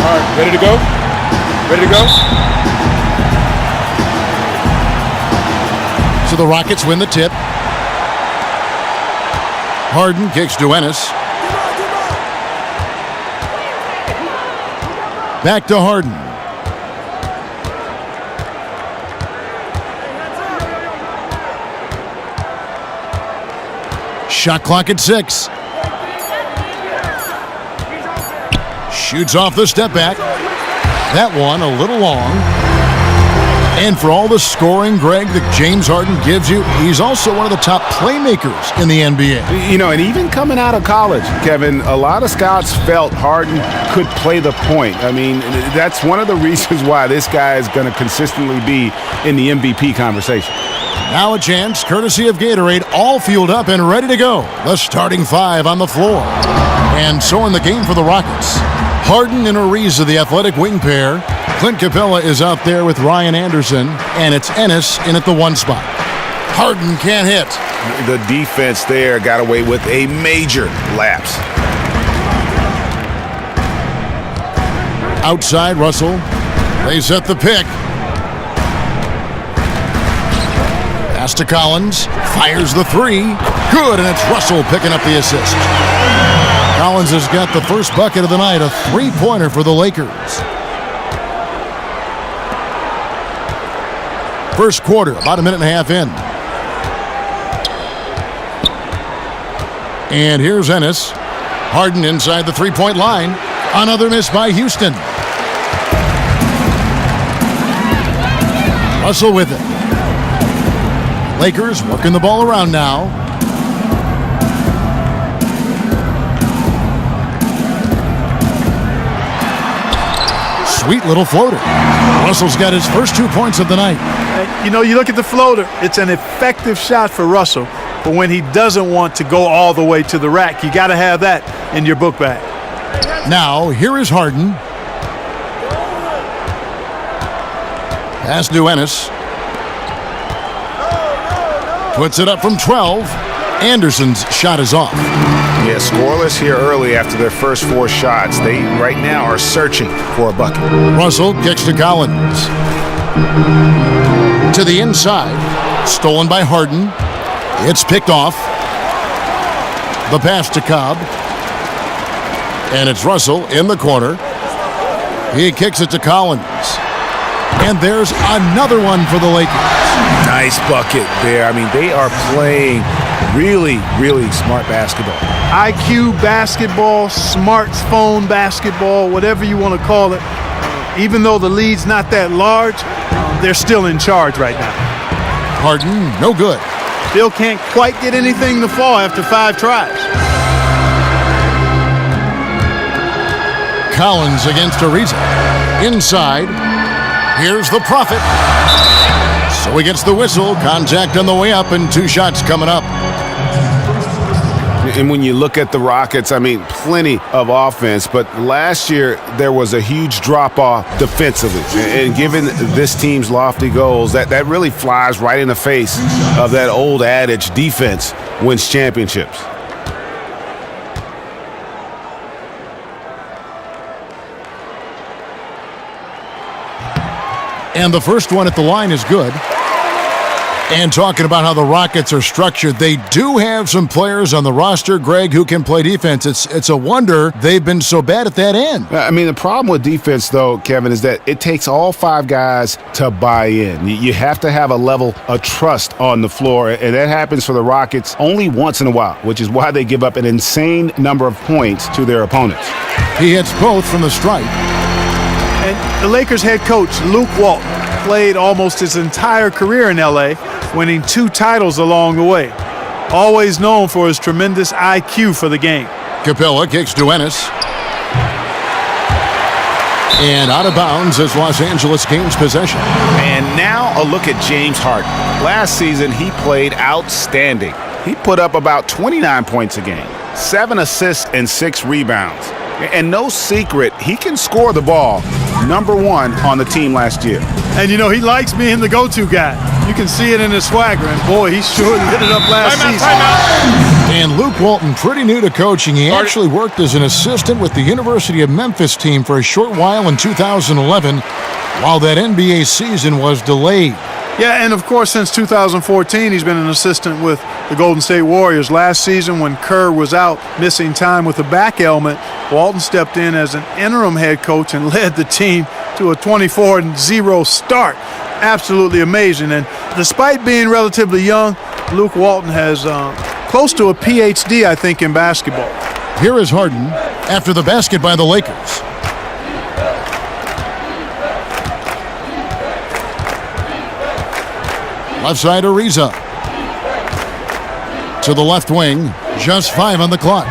All right, ready to go? Ready to go? So the Rockets win the tip. Harden kicks to Ennis. Back to Harden. Shot clock at 6. Shoots off the step back. That one a little long. And for all the scoring, Greg, that James Harden gives you, he's also one of the top playmakers in the NBA. You know, and even coming out of college, Kevin, a lot of scouts felt Harden could play the point. I mean, that's one of the reasons why this guy is going to consistently be in the MVP conversation. Now a chance, courtesy of Gatorade, all fueled up and ready to go. The starting 5 on the floor. And so in the game for the Rockets, Harden and Ariza, the athletic wing pair. Clint Capella is out there with Ryan Anderson, and it's Ennis in at the 1 spot. Harden can't hit. The defense there got away with a major lapse. Outside, Russell. They set the pick. Pass to Collins. Fires the 3. Good, and it's Russell picking up the assist. Collins has got the first bucket of the night, a 3-pointer for the Lakers. First quarter, about a minute and a half in. And here's Ennis. Harden inside the 3-point line. Another miss by Houston. Russell with it. Lakers working the ball around now. Sweet little floater. Russell's got his first 2 points of the night. You know, you look at the floater, it's an effective shot for Russell. But when he doesn't want to go all the way to the rack, you got to have that in your book bag. Now, here is Harden. Pass to Ennis. Puts it up from 12. Anderson's shot is off. Yeah, scoreless here early after their first 4 shots. They right now are searching for a bucket. Russell kicks to Collins. To the inside. Stolen by Harden. It's picked off. The pass to Cobb. And it's Russell in the corner. He kicks it to Collins. And there's another one for the Lakers. Nice bucket there. I mean, they are playing really, really smart basketball. IQ basketball, smartphone basketball, whatever you want to call it. Even though the lead's not that large, they're still in charge right now. Harden, no good. Still can't quite get anything to fall after 5 tries. Collins against Ariza. Inside. Here's the Prophet. So he gets the whistle. Contact on the way up and 2 shots coming up. And when you look at the Rockets, I mean, plenty of offense. But last year, there was a huge drop-off defensively. And given this team's lofty goals, that really flies right in the face of that old adage, defense wins championships. And the first one at the line is good. And talking about how the Rockets are structured, they do have some players on the roster, Greg, who can play defense. It's a wonder they've been so bad at that end. I mean, the problem with defense, though, Kevin, is that it takes all 5 guys to buy in. You have to have a level of trust on the floor, and that happens for the Rockets only once in a while, which is why they give up an insane number of points to their opponents. He hits both from the stripe. And the Lakers head coach, Luke Walton, played almost his entire career in L.A., winning 2 titles along the way. Always known for his tremendous IQ for the game. Capella kicks to Ennis. And out of bounds is Los Angeles gains possession. And now a look at James Harden. Last season, he played outstanding. He put up about 29 points a game, 7 assists and 6 rebounds. And no secret, he can score the ball, #1 on the team last year. And, you know, he likes being the go-to guy. You can see it in his swagger. And, boy, he sure lit it up last season. And Luke Walton, pretty new to coaching. He actually worked as an assistant with the University of Memphis team for a short while in 2011, while that NBA season was delayed. Yeah, and of course, since 2014, he's been an assistant with the Golden State Warriors. Last season, when Kerr was out missing time with a back ailment, Walton stepped in as an interim head coach and led the team to a 24-0 start. Absolutely amazing. And despite being relatively young, Luke Walton has close to a PhD, I think, in basketball. Here is Harden after the basket by the Lakers. Left side, Ariza. To the left wing, just 5 on the clock.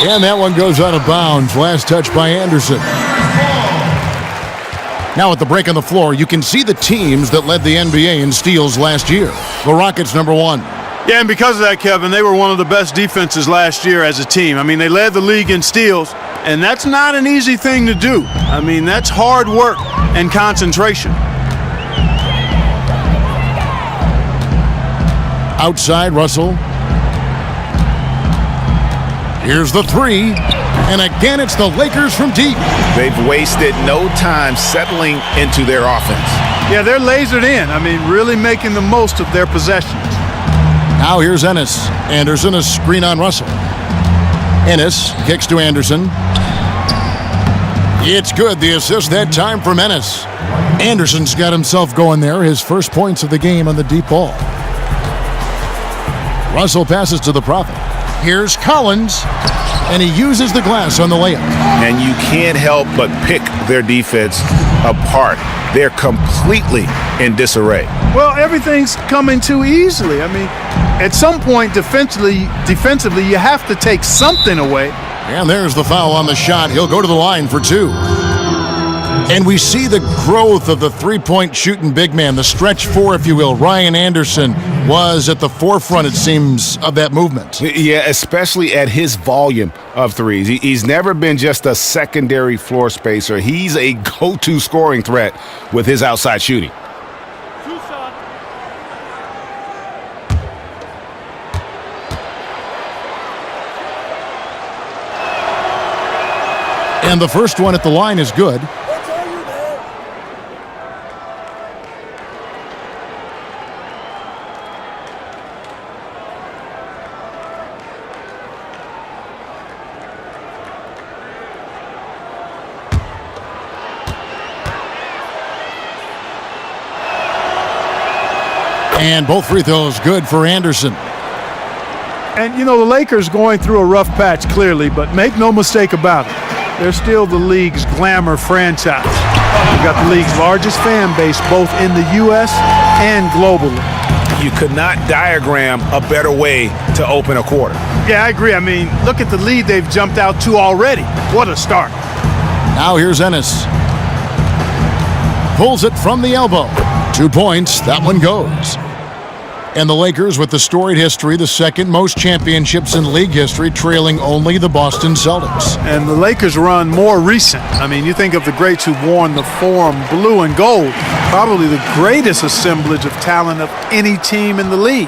And that one goes out of bounds. Last touch by Anderson. Now at the break on the floor, you can see the teams that led the NBA in steals last year. The Rockets, #1. Yeah, and because of that, Kevin, they were one of the best defenses last year as a team. I mean, they led the league in steals, and that's not an easy thing to do. I mean, that's hard work and concentration. Outside, Russell. Here's the 3. And again, it's the Lakers from deep. They've wasted no time settling into their offense. Yeah, they're lasered in. I mean, really making the most of their possessions. Now here's Ennis. Anderson, a screen on Russell. Ennis kicks to Anderson. It's good. The assist that time from Ennis. Anderson's got himself going there. His first points of the game on the deep ball. Russell passes to the Prophet. Here's Collins, and he uses the glass on the layup. And you can't help but pick their defense apart. They're completely in disarray. Well, everything's coming too easily. I mean, at some point defensively, you have to take something away. And there's the foul on the shot. He'll go to the line for 2. And we see the growth of the three-point shooting big man, the stretch 4, if you will. Ryan Anderson was at the forefront, it seems, of that movement. Yeah, especially at his volume of threes. He's never been just a secondary floor spacer. He's a go-to scoring threat with his outside shooting. And the first one at the line is good. And both free throws good for Anderson. And, you know, the Lakers going through a rough patch, clearly, but make no mistake about it. They're still the league's glamour franchise. We've got the league's largest fan base both in the U.S. and globally. You could not diagram a better way to open a quarter. Yeah, I agree. I mean, look at the lead they've jumped out to already. What a start. Now here's Ennis. Pulls it from the elbow. 2 points. That one goes. And the Lakers with the storied history, the second most championships in league history, trailing only the Boston Celtics. And the Lakers run more recent. I mean, you think of the greats who've worn the form blue and gold, probably the greatest assemblage of talent of any team in the league.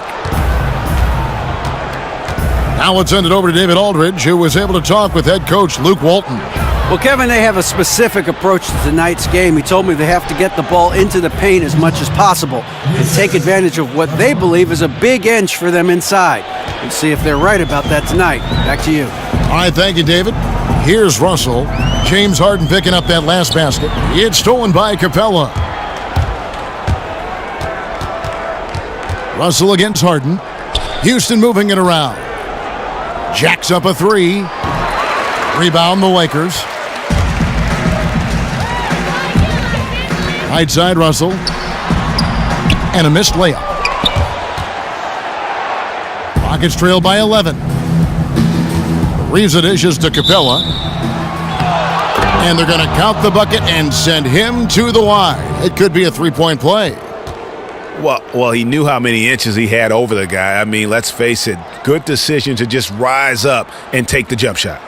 Now let's send it over to David Aldridge, who was able to talk with head coach Luke Walton. Well, Kevin, they have a specific approach to tonight's game. He told me they have to get the ball into the paint as much as possible and take advantage of what they believe is a big inch for them inside. We'll see if they're right about that tonight. Back to you. All right, thank you, David. Here's Russell. James Harden picking up that last basket. It's stolen by Capella. Russell against Harden. Houston moving it around. Jacks up a 3. Rebound the Lakers. Right side, Russell. And a missed layup. Rockets trail by 11. Ariza dishes to Capella. And they're going to count the bucket and send him to the line. It could be a three-point play. Well, he knew how many inches he had over the guy. I mean, let's face it, good decision to just rise up and take the jump shot.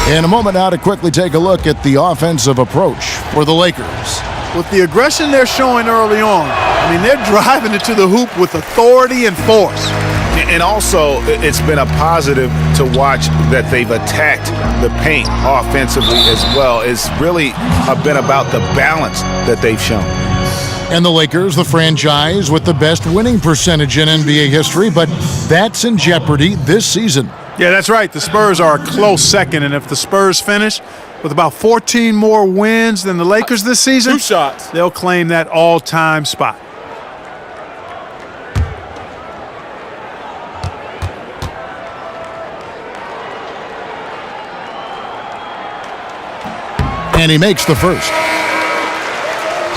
In a moment now to quickly take a look at the offensive approach for the Lakers. With the aggression they're showing early on, I mean, they're driving it to the hoop with authority and force. And also, it's been a positive to watch that they've attacked the paint offensively as well. It's really been about the balance that they've shown. And the Lakers, the franchise with the best winning percentage in NBA history, but that's in jeopardy this season. Yeah, that's right. The Spurs are a close second, and if the Spurs finish with about 14 more wins than the Lakers this season, 2 shots. they'll claim that all-time spot. And he makes the first.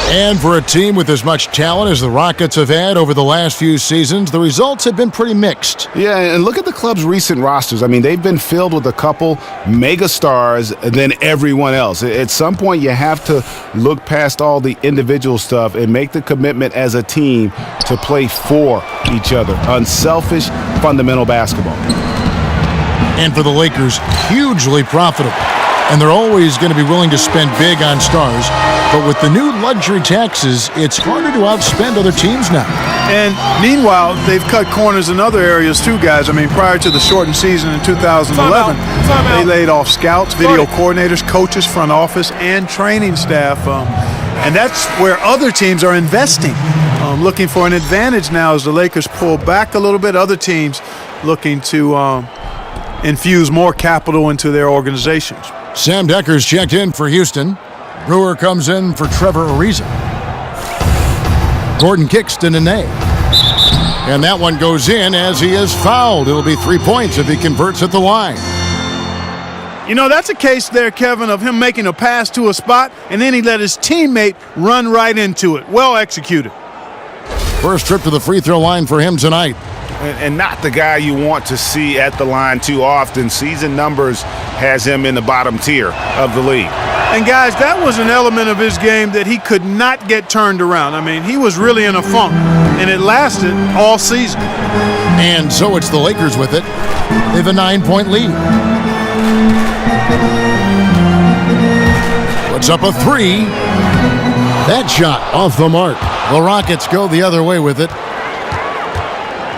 And for a team with as much talent as the Rockets have had over the last few seasons, the results have been pretty mixed. Yeah, and look at the club's recent rosters. I mean, they've been filled with a couple mega stars than everyone else. At some point, you have to look past all the individual stuff and make the commitment as a team to play for each other. Unselfish, fundamental basketball. And for the Lakers, hugely profitable. And they're always going to be willing to spend big on stars. But with the new luxury taxes, it's harder to outspend other teams now. And meanwhile, they've cut corners in other areas too, guys. I mean, prior to the shortened season in 2011, they laid off scouts, video coordinators, coaches, front office, and training staff. And that's where other teams are investing, looking for an advantage now as the Lakers pull back a little bit. Other teams looking to infuse more capital into their organizations. Sam Decker's checked in for Houston. Brewer comes in for Trevor Ariza. Gordon kicks to Nene. And that one goes in as he is fouled. It'll be 3 points if he converts at the line. You know, that's a case there, Kevin, of him making a pass to a spot, and then he let his teammate run right into it. Well executed. First trip to the free throw line for him tonight. And not the guy you want to see at the line too often. Season numbers has him in the bottom tier of the league. And, guys, that was an element of his game that he could not get turned around. I mean, he was really in a funk, and it lasted all season. And so it's the Lakers with it. They have a 9-point lead. Puts up a 3. That shot off the mark. The Rockets go the other way with it.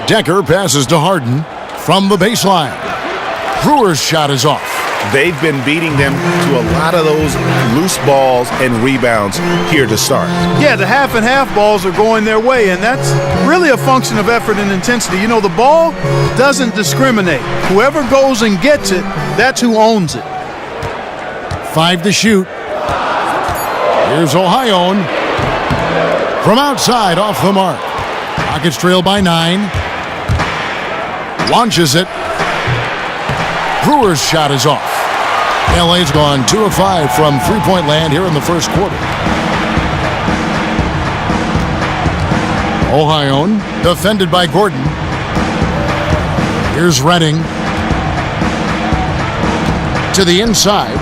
Decker passes to Harden from the baseline. Brewer's shot is off. They've been beating them to a lot of those loose balls and rebounds here to start. Yeah, the half and half balls are going their way, and that's really a function of effort and intensity. You know, the ball doesn't discriminate. Whoever goes and gets it, that's who owns it. 5 to shoot. Here's Ohio from outside off the mark. Rockets trail by 9. Launches it. Brewer's shot is off. LA's gone 2 of 5 from three-point land here in the first quarter. Ohio defended by Gordon. Here's Redding to the inside.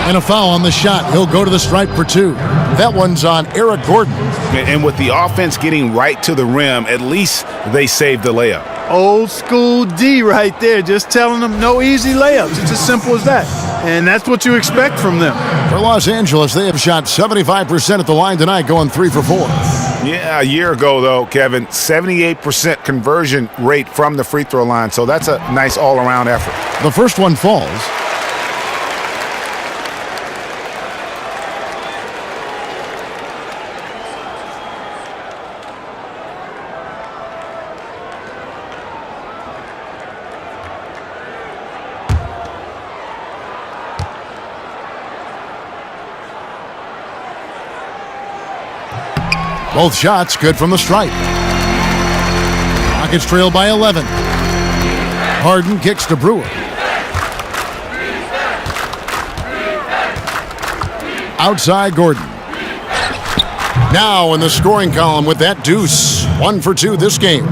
And a foul on the shot. He'll go to the stripe for 2. That one's on Eric Gordon. And with the offense getting right to the rim, at least they saved the layup. Old school D right there, just telling them no easy layups. It's as simple as that. And that's what you expect from them. For Los Angeles, they have shot 75% at the line tonight, going 3 for 4. Yeah, a year ago, though, Kevin, 78% conversion rate from the free throw line. So that's a nice all-around effort. The first one falls. Both shots good from the stripe. Rockets trail by 11. Harden kicks to Brewer. Outside Gordon. Now in the scoring column with that deuce. 1 for 2 this game.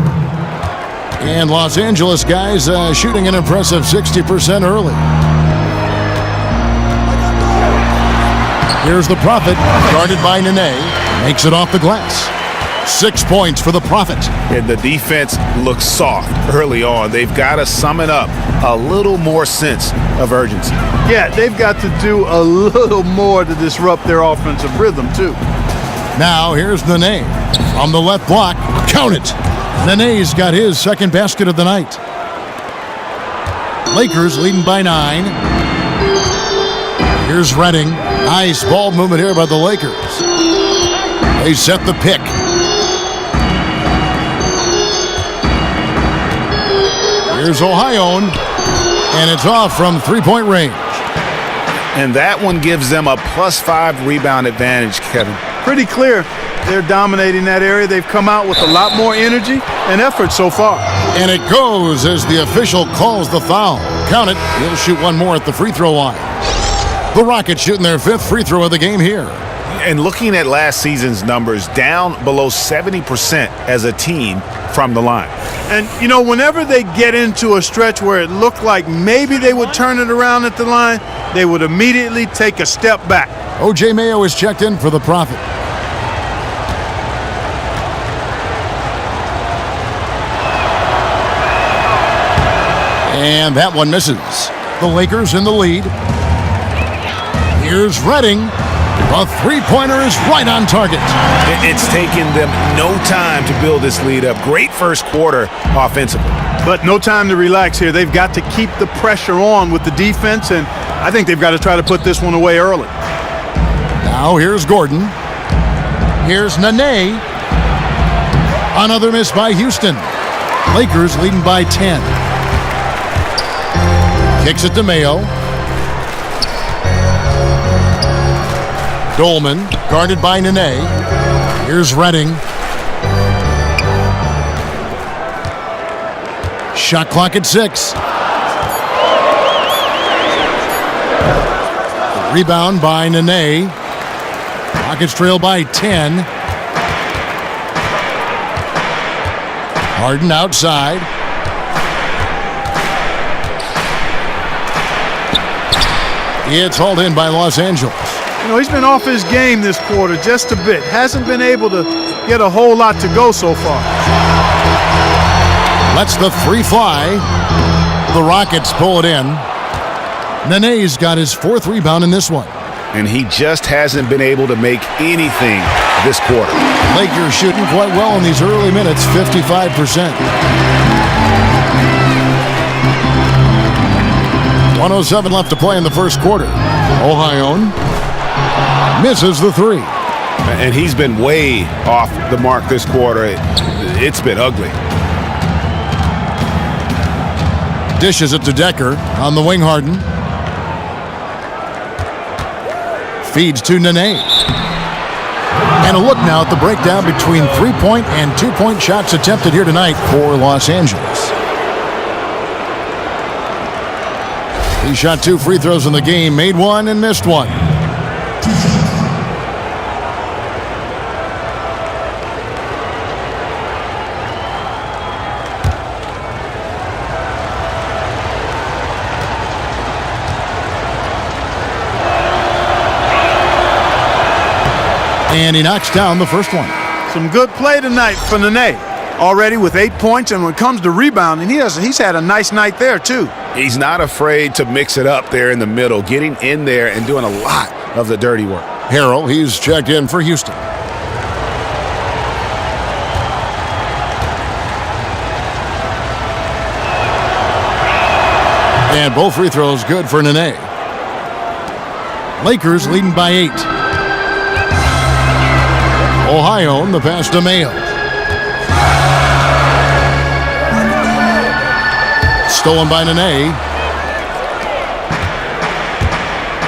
And Los Angeles guys shooting an impressive 60% early. Here's the Prophet, guarded by Nene. Makes it off the glass. 6 points for the Prophet. And the defense looks soft early on. They've got to summon up a little more sense of urgency. Yeah, they've got to do a little more to disrupt their offensive rhythm, too. Now here's Nene on the left block. Count it. Nene's got his second basket of the night. Lakers leading by 9. Here's Redding. Nice ball movement here by the Lakers. They set the pick. Here's Ohio, and it's off from three-point range. And that one gives them a +5 rebound advantage, Kevin. Pretty clear they're dominating that area. They've come out with a lot more energy and effort so far. And it goes as the official calls the foul. Count it. He'll shoot one more at the free throw line. The Rockets shooting their 5th free throw of the game here. And looking at last season's numbers, down below 70% as a team from the line. And, you know, whenever they get into a stretch where it looked like maybe they would turn it around at the line, they would immediately take a step back. O.J. Mayo is checked in for the Prophet. And that one misses. The Lakers in the lead. Here's Redding. A three-pointer is right on target. It's taken them no time to build this lead up. Great first quarter offensively. But no time to relax here. They've got to keep the pressure on with the defense, and I think they've got to try to put this one away early. Now here's Gordon. Here's Nene. Another miss by Houston. Lakers leading by 10. Kicks it to Mayo. Dolman, guarded by Nene. Here's Redding. Shot clock at 6. Rebound by Nene. Rockets trail by 10. Harden outside. It's hauled in by Los Angeles. You know, he's been off his game this quarter just a bit. Hasn't been able to get a whole lot to go so far. Lets the three fly. The Rockets pull it in. Nene's got his 4th rebound in this one. And he just hasn't been able to make anything this quarter. Lakers shooting quite well in these early minutes, 55%. 1:07 left to play in the first quarter. Ohio misses the 3. And he's been way off the mark this quarter. It's been ugly. Dishes it to Decker on the wing. Harden feeds to Nene. And a look now at the breakdown between 3-point and 2-point shots attempted here tonight for Los Angeles. He shot 2 free throws in the game, made 1 and missed 1. And he knocks down the first one. Some good play tonight for Nene. Already with 8 points, and when it comes to rebounding, he's had a nice night there, too. He's not afraid to mix it up there in the middle, getting in there and doing a lot of the dirty work. Harrell, he's checked in for Houston. And both free throws good for Nene. Lakers leading by 8. Ohio, the pass to Mayo. Stolen by Nene.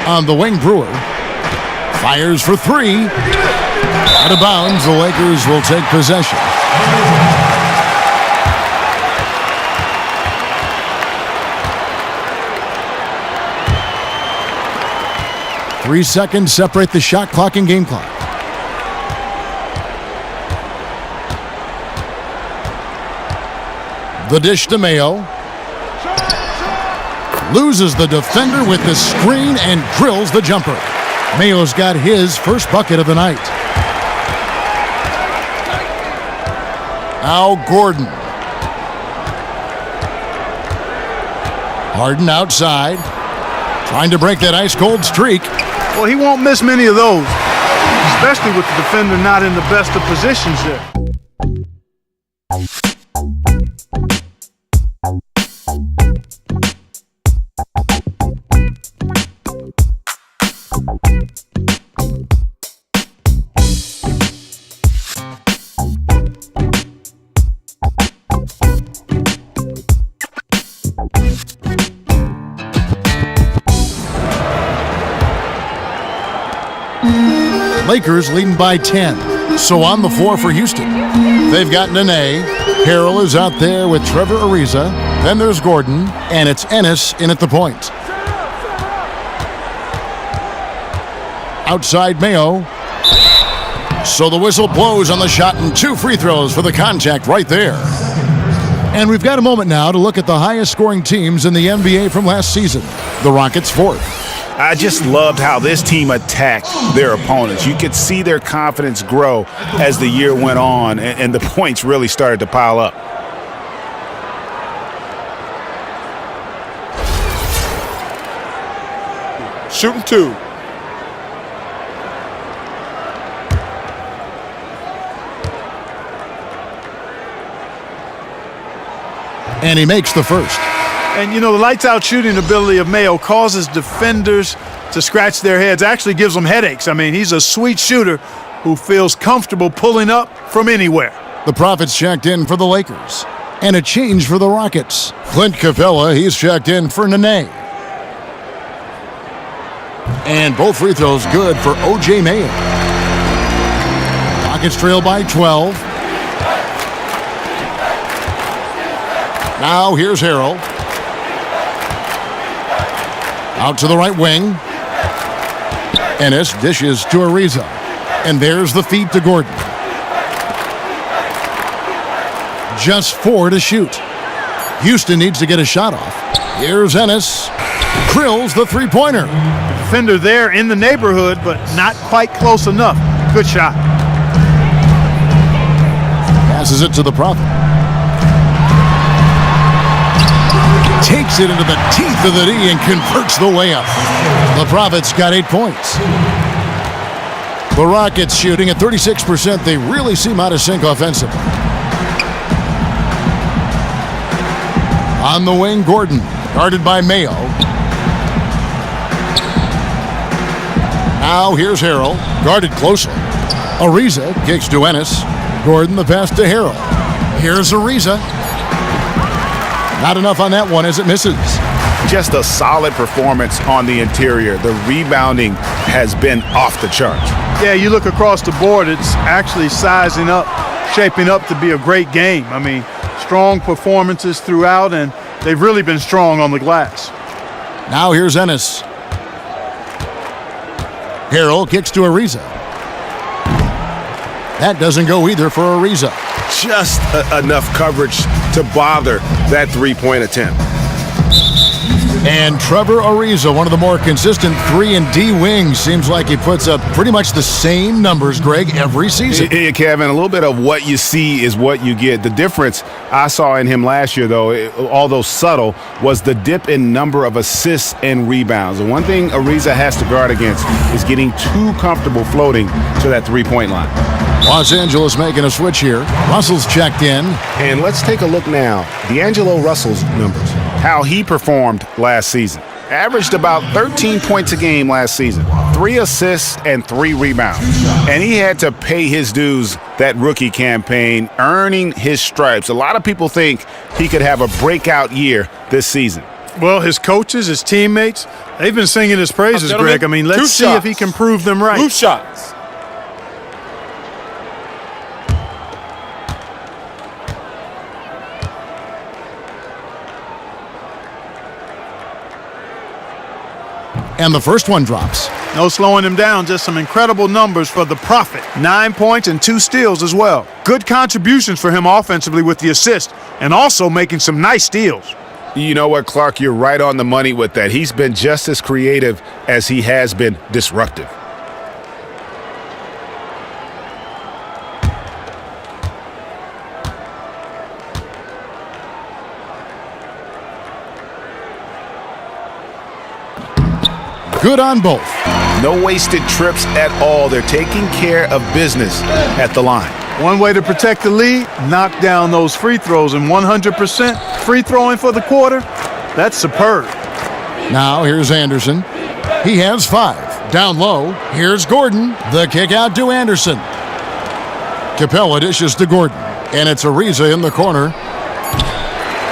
On the wing, Brewer. Fires for 3. Out of bounds, the Lakers will take possession. Three seconds separate the shot clock and game clock. The dish to Mayo. Loses the defender with the screen and drills the jumper. Mayo's got his first bucket of the night. Now Gordon. Harden outside, trying to break that ice-cold streak. Well, he won't miss many of those, especially with the defender not in the best of positions there. Lakers leading by 10. So on the floor for Houston. They've got Nene. Harrell is out there with Trevor Ariza. Then there's Gordon, and it's Ennis in at the point. Outside Mayo. So the whistle blows on the shot, and 2 free throws for the contact right there. And we've got a moment now to look at the highest scoring teams in the NBA from last season. The Rockets 4th. I just loved how this team attacked their opponents. You could see their confidence grow as the year went on, and the points really started to pile up. Shooting 2. And he makes the first. And, you know, the lights-out shooting ability of Mayo causes defenders to scratch their heads, actually gives them headaches. I mean, he's a sweet shooter who feels comfortable pulling up from anywhere. The Profits checked in for the Lakers. And a change for the Rockets. Clint Capella, he's checked in for Nene. And both free throws good for O.J. Mayo. Rockets trail by 12. Now here's Harrell. Out to the right wing. Ennis dishes to Ariza. And there's the feed to Gordon. Just 4 to shoot. Houston needs to get a shot off. Here's Ennis. Drills the three-pointer. Defender there in the neighborhood, but not quite close enough. Good shot. Passes it to the Prophet. Takes it into the teeth of the D and converts the layup. The Profits got 8 points. The Rockets shooting at 36%. They really seem out of sync offensively. On the wing, Gordon, guarded by Mayo. Now here's Harrell, guarded closely. Ariza kicks to Ennis. Gordon the pass to Harrell. Here's Ariza. Not enough on that one as it misses. Just a solid performance on the interior. The rebounding has been off the charts. Yeah, you look across the board, it's actually sizing up, shaping up to be a great game. I mean, strong performances throughout, and they've really been strong on the glass. Now here's Ennis. Harrell kicks to Ariza. That doesn't go either for Ariza. Just enough coverage to bother that three-point attempt. And Trevor Ariza, one of the more consistent 3-and-D wings, seems like he puts up pretty much the same numbers, Greg, every season. Yeah, Kevin, a little bit of what you see is what you get. The difference I saw in him last year, though, although subtle, was the dip in number of assists and rebounds. The one thing Ariza has to guard against is getting too comfortable floating to that three-point line. Los Angeles making a switch here. Russell's checked in. And let's take a look now. D'Angelo Russell's numbers. How he performed last season. Averaged about 13 points a game last season. 3 assists and 3 rebounds. And he had to pay his dues that rookie campaign, earning his stripes. A lot of people think he could have a breakout year this season. Well, his coaches, his teammates, they've been singing his praises, Greg. I mean, let's see if he can prove them right. 2 shots. And the first one drops. No slowing him down, just some incredible numbers for the Prophet. 9 points and 2 steals as well. Good contributions for him offensively with the assist and also making some nice steals. You know what, Clark? You're right on the money with that. He's been just as creative as he has been disruptive. good on both. No wasted trips at all. They're taking care of business at the line. One way to protect the lead, knock down those free throws, and 100% free throwing for the quarter, that's superb. Now here's Anderson. He has 5. Down low, here's Gordon. The kick out to Anderson. Capella dishes to Gordon, and it's Ariza in the corner.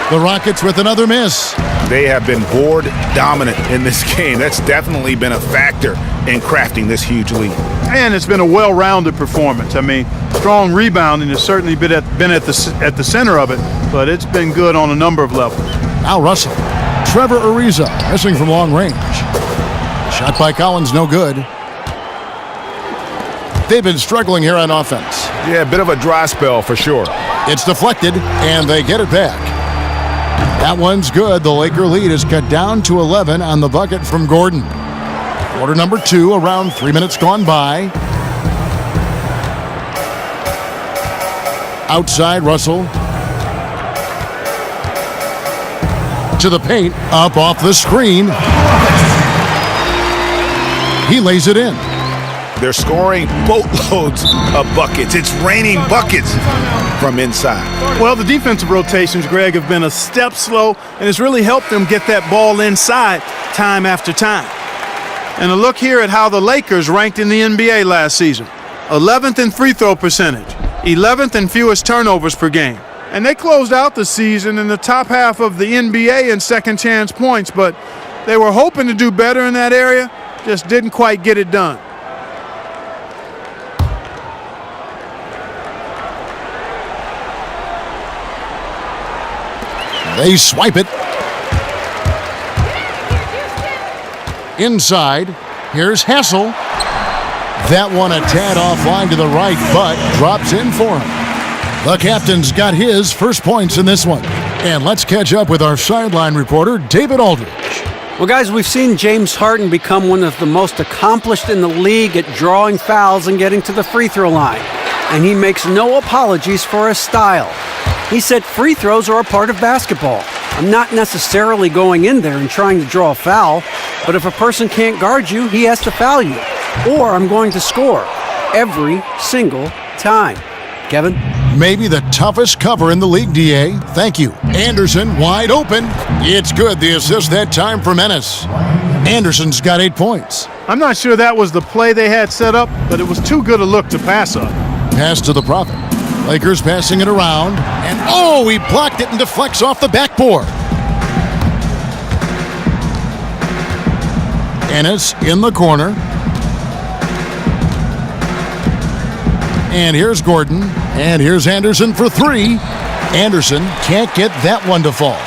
The Rockets with another miss. They have been board dominant in this game. That's definitely been a factor in crafting this huge lead. And it's been a well-rounded performance. I mean, strong rebounding has certainly been at the center of it, but it's been good on a number of levels. Now Russell. Trevor Ariza missing from long range. Shot by Collins, no good. They've been struggling here on offense. Yeah, a bit of a dry spell for sure. It's deflected, and they get it back. That one's good. The Laker lead is cut down to 11 on the bucket from Gordon. Quarter number 2, around 3 minutes gone by. Outside, Russell. To the paint, up off the screen. He lays it in. They're scoring boatloads of buckets. It's raining buckets from inside. Well, the defensive rotations, Greg, have been a step slow, and it's really helped them get that ball inside time after time. And a look here at how the Lakers ranked in the NBA last season. 11th in free throw percentage, 11th in fewest turnovers per game. And they closed out the season in the top half of the NBA in second chance points, but they were hoping to do better in that area, just didn't quite get it done. They swipe it. Inside, here's Hassel. That one a tad offline to the right, but drops in for him. The captain's got his first points in this one. And let's catch up with our sideline reporter, David Aldridge. Well, guys, we've seen James Harden become one of the most accomplished in the league at drawing fouls and getting to the free throw line. And he makes no apologies for his style. He said free throws are a part of basketball. I'm not necessarily going in there and trying to draw a foul, but if a person can't guard you, he has to foul you. Or I'm going to score every single time. Kevin? Maybe the toughest cover in the league, DA. Thank you. Anderson wide open. It's good, the assist that time for Menace. Anderson's got 8 points. I'm not sure that was the play they had set up, but it was too good a look to pass up. Pass to the Prophet. Lakers passing it around. And oh, he blocked it and deflects off the backboard. Ennis in the corner. And here's Gordon. And here's Anderson for 3. Anderson can't get that one to fall.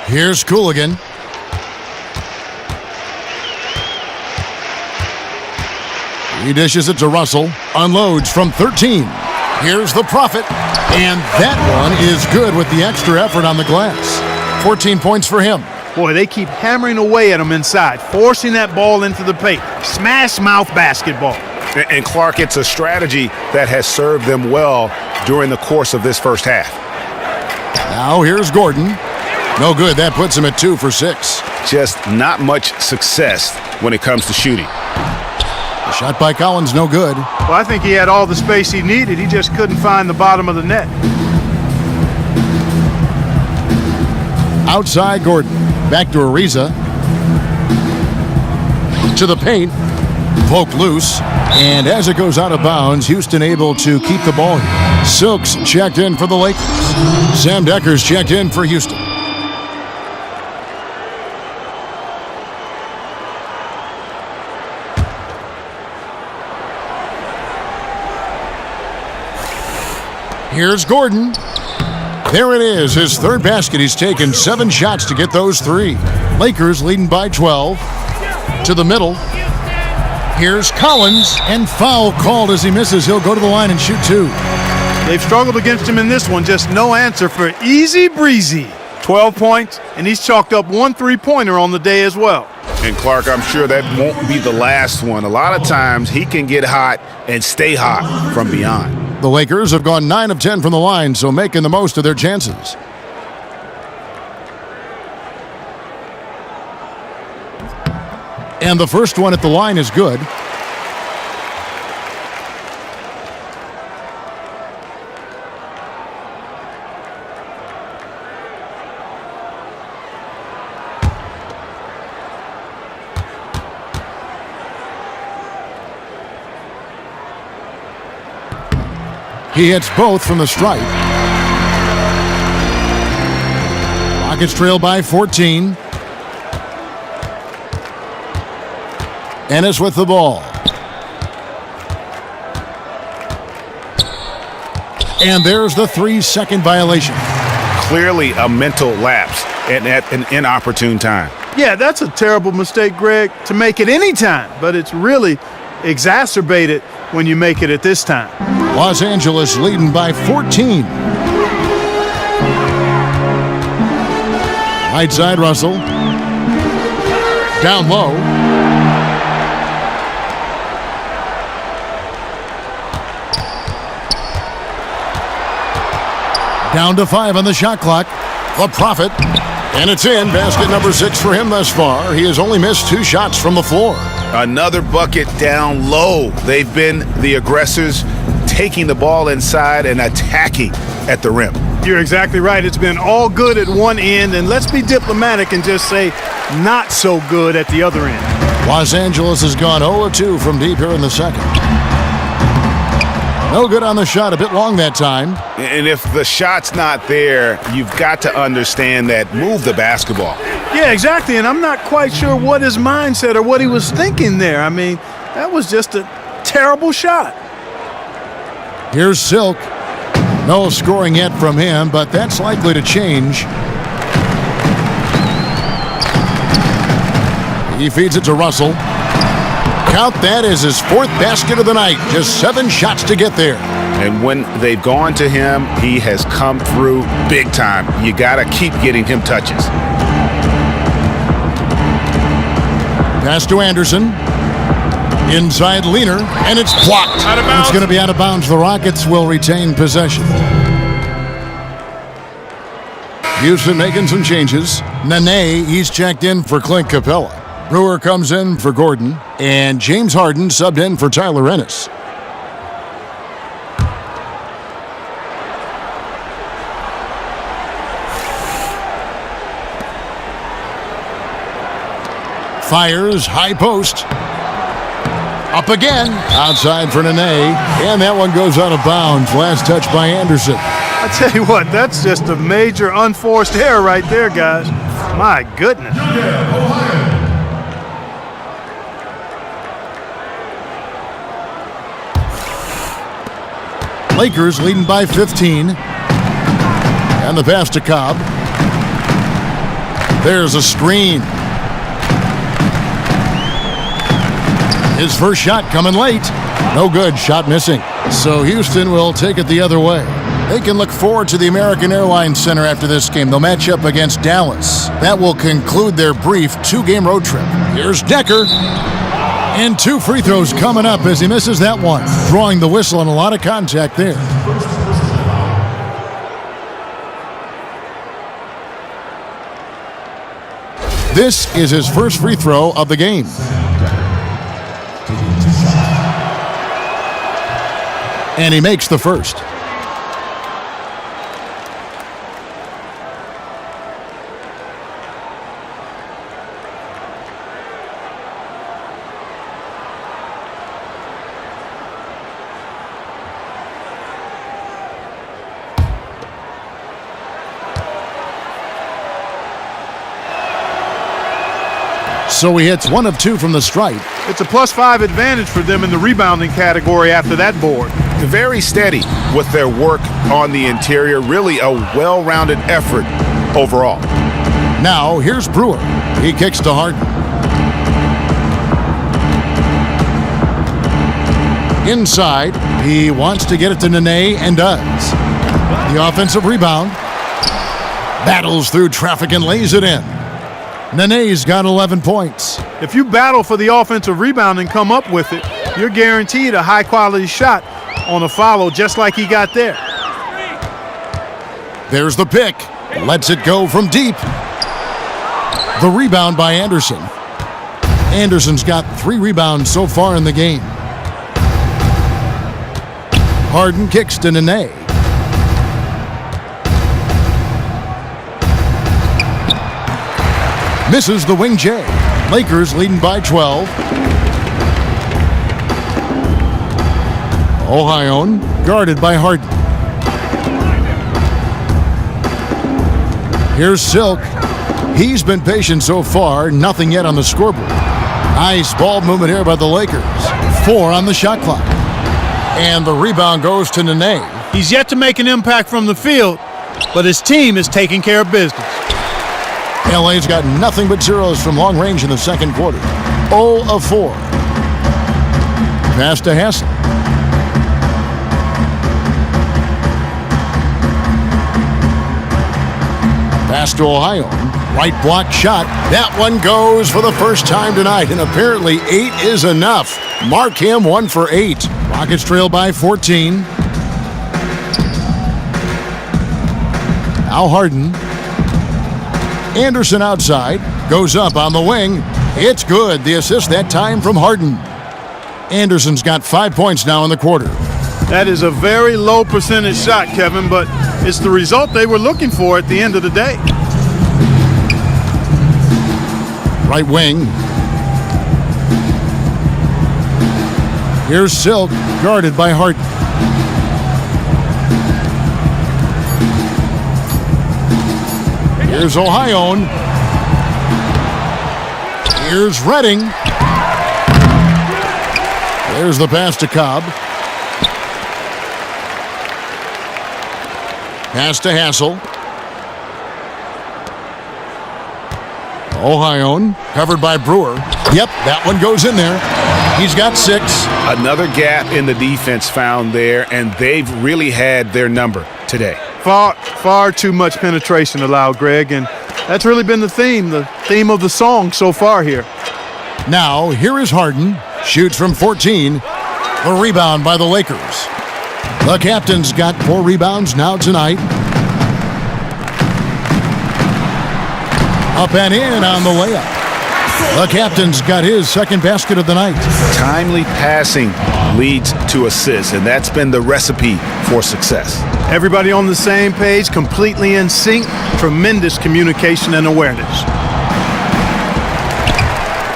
Here's Cooligan. He dishes it to Russell. Unloads from 13. Here's the Prophet. And that one is good with the extra effort on the glass. 14 points for him. Boy, they keep hammering away at him inside, forcing that ball into the paint. Smash mouth basketball. And Clark, it's a strategy that has served them well during the course of this first half. Now here's Gordon. No good. That puts him at 2 for 6. Just not much success when it comes to shooting. The shot by Collins, no good. Well, I think he had all the space he needed. He just couldn't find the bottom of the net. Outside Gordon. Back to Ariza. To the paint. Poked loose. And as it goes out of bounds, Houston able to keep the ball here. Silks checked in for the Lakers. Sam Decker's checked in for Houston. Here's Gordon. There it is, his third basket. He's taken 7 shots to get those 3. Lakers leading by 12. To the middle. Here's Collins, and foul called as he misses. He'll go to the line and shoot 2. They've struggled against him in this one. Just no answer for Easy Breezy. 12 points, and he's chalked up 1 3-pointer on the day as well. And Clark, I'm sure that won't be the last one. A lot of times he can get hot and stay hot from beyond. The Lakers have gone 9 of 10 from the line, so making the most of their chances. And the first one at the line is good. He hits both from the stripe. Rockets trail by 14. Ennis with the ball. And there's the 3-second violation. Clearly a mental lapse and at an inopportune time. Yeah, that's a terrible mistake, Greg, to make it any time, but it's really exacerbated when you make it at this time. Los Angeles leading by 14. Right side, Russell. Down low. Down to 5 on the shot clock. The Prophet. And it's in. Basket number 6 for him thus far. He has only missed 2 shots from the floor. Another bucket down low. They've been the aggressors, taking the ball inside and attacking at the rim. You're exactly right. It's been all good at one end, and let's be diplomatic and just say not so good at the other end. Los Angeles has gone 0-2 from deep here in the second. No good on the shot, a bit long that time. And if the shot's not there, you've got to understand that move the basketball. Yeah, exactly, and I'm not quite sure what his mindset or what he was thinking there. I mean, that was just a terrible shot. Here's Silk. No scoring yet from him, but that's likely to change. He feeds it to Russell. Count that as his 4th basket of the night. Just 7 shots to get there. And when they've gone to him, he has come through big time. You got to keep getting him touches. Pass to Anderson. Inside Leaner, and it's blocked. Out of bounds. It's going to be out of bounds. The Rockets will retain possession. Houston making some changes. Nene, he's checked in for Clint Capella. Brewer comes in for Gordon, and James Harden subbed in for Tyler Ennis. Fires, high post. Up again. Outside for Nene, and that one goes out of bounds. Last touch by Anderson. I tell you what, that's just a major unforced error right there, guys. My goodness. Lakers leading by 15. And the pass to Cobb. There's a screen. His first shot coming late. No good. Shot missing. So Houston will take it the other way. They can look forward to the American Airlines Center after this game. They'll match up against Dallas. That will conclude their brief 2-game road trip. Here's Decker. And 2 free throws coming up as he misses that one. Drawing the whistle and a lot of contact there. This is his first free throw of the game. And he makes the first. So he hits 1 of 2 from the stripe. It's a +5 advantage for them in the rebounding category after that board. Very steady with their work on the interior. Really a well-rounded effort overall. Now here's Brewer. He kicks to Harden. Inside, he wants to get it to Nene and does. The offensive rebound. Battles through traffic and lays it in. Nene's got 11 points. If you battle for the offensive rebound and come up with it, you're guaranteed a high-quality shot on a follow just like he got there. There's the pick. Lets it go from deep. The rebound by Anderson. Anderson's got 3 rebounds so far in the game. Harden kicks to Nene. Misses the wing J. Lakers leading by 12. Ohion guarded by Harden. Here's Silk. He's been patient so far. Nothing yet on the scoreboard. Nice ball movement here by the Lakers. 4 on the shot clock. And the rebound goes to Nene. He's yet to make an impact from the field, but his team is taking care of business. LA's got nothing but zeros from long range in the second quarter. 0 of 4. Pass to Hassel. Pass to Ohio. Right block shot. That one goes for the first time tonight, and apparently 8 is enough. Mark him 1 for 8. Rockets trail by 14. Now Harden. Anderson outside. Goes up on the wing. It's good. The assist that time from Harden. Anderson's got 5 points now in the quarter. That is a very low percentage shot, Kevin, but it's the result they were looking for at the end of the day. Right wing. Here's Silk, guarded by Harden. Here's Ohion. Here's Redding. There's the pass to Cobb. Pass to Hassel. Ohion, covered by Brewer. Yep, that one goes in there. He's got 6. Another gap in the defense found there, and they've really had their number today. Far too much penetration allowed, Greg, and that's really been the theme of the song so far here. Now, here is Harden. Shoots from 14. The rebound by the Lakers. The captain's got 4 rebounds now tonight. Up and in on the layup. The captain's got his second basket of the night. Timely passing leads to assists, and that's been the recipe for success. Everybody on the same page, completely in sync. Tremendous communication and awareness.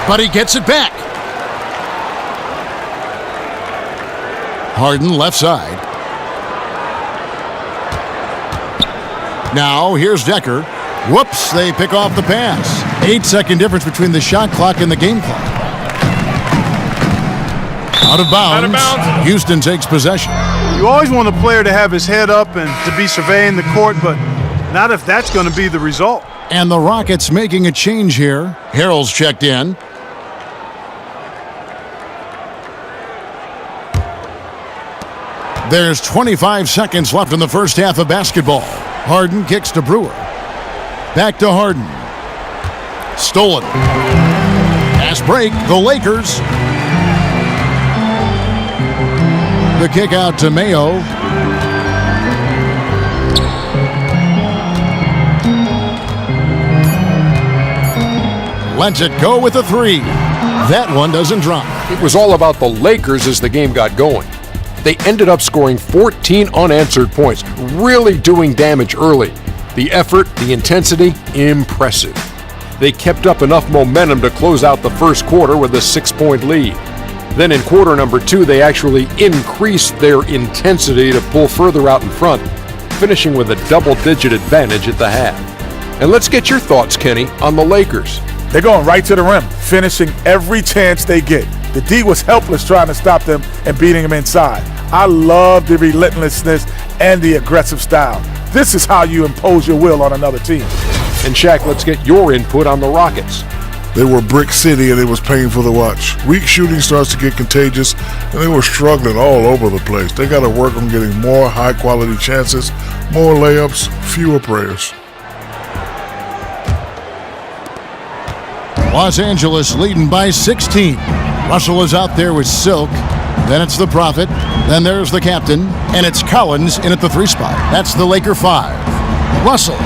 But he gets it back. Harden left side. Now here's Decker. Whoops, they pick off the pass. 8-second difference between the shot clock and the game clock. Out of bounds. Houston takes possession. You always want a player to have his head up and to be surveying the court, but not if that's going to be the result. And the Rockets making a change here. Harrell's checked in. There's 25 seconds left in the first half of basketball. Harden kicks to Brewer. Back to Harden. Stolen. Pass break, the Lakers. The kick out to Mayo. Lets it go with a 3. That one doesn't drop. It was all about the Lakers as the game got going. They ended up scoring 14 unanswered points, really doing damage early. The effort, the intensity, impressive. They kept up enough momentum to close out the first quarter with a 6-point lead. Then in quarter number 2, they actually increased their intensity to pull further out in front, finishing with a double-digit advantage at the half. And let's get your thoughts, Kenny, on the Lakers. They're going right to the rim, finishing every chance they get. The D was helpless trying to stop them and beating them inside. I love the relentlessness and the aggressive style. This is how you impose your will on another team. And Shaq, let's get your input on the Rockets. They were brick city and it was painful to watch. Weak shooting starts to get contagious and they were struggling all over the place. They got to work on getting more high-quality chances, more layups, fewer prayers. Los Angeles leading by 16. Russell is out there with Silk. Then it's the Prophet. Then there's the captain. And it's Collins in at the 3 spot. That's the Laker 5. Russell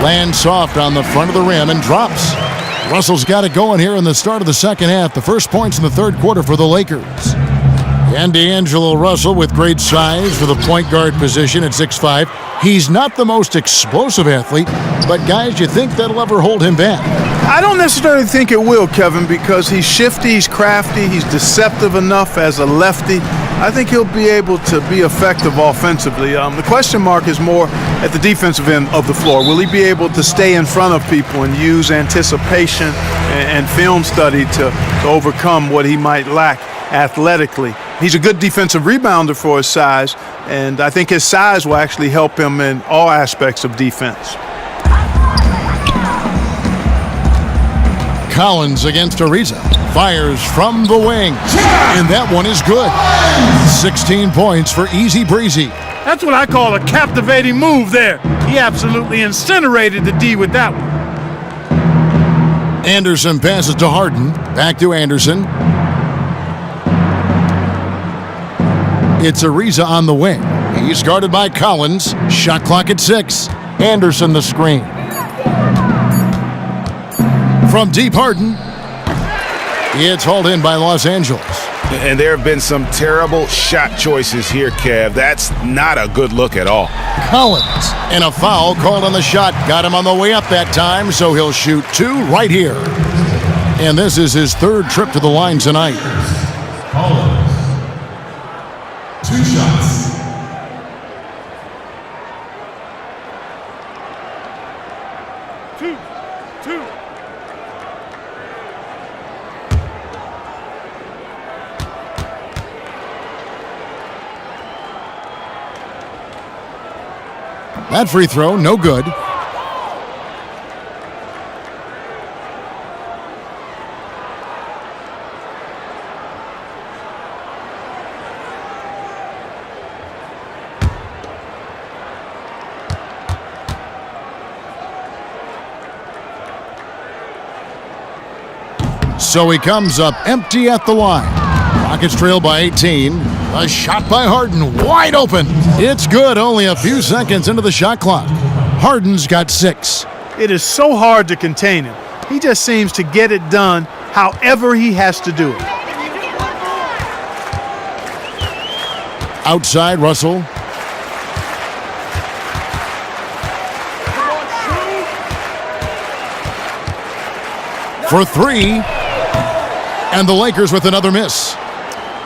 lands soft on the front of the rim and drops. Russell's got it going here in the start of the second half. The first points in the third quarter for the Lakers. And D'Angelo Russell with great size for the point guard position at 6'5". He's not the most explosive athlete, but guys, you think that'll ever hold him back? I don't necessarily think it will, Kevin, because he's shifty, he's crafty, he's deceptive enough as a lefty. I think he'll be able to be effective offensively. The question mark is more at the defensive end of the floor. Will he be able to stay in front of people and use anticipation and film study to overcome what he might lack athletically? He's a good defensive rebounder for his size, and I think his size will actually help him in all aspects of defense. Collins against Ariza. Fires from the wing. And that one is good. 16 points for Easy Breezy. That's what I call a captivating move there. He absolutely incinerated the D with that one. Anderson passes to Harden. Back to Anderson. It's Ariza on the wing. He's guarded by Collins. Shot clock at 6. Anderson the screen. From deep, Harden. It's hauled in by Los Angeles. And there have been some terrible shot choices here, Kev. That's not a good look at all. Collins. And a foul called on the shot. Got him on the way up that time, so he'll shoot 2 right here. And this is his third trip to the line tonight. Collins. 2 shots. Two. That free throw, no good. So he comes up empty at the line. Rockets trail by 18. A shot by Harden, wide open. It's good, only a few seconds into the shot clock. Harden's got 6. It is so hard to contain him. He just seems to get it done however he has to do it. Outside, Russell. For 3. And the Lakers with another miss.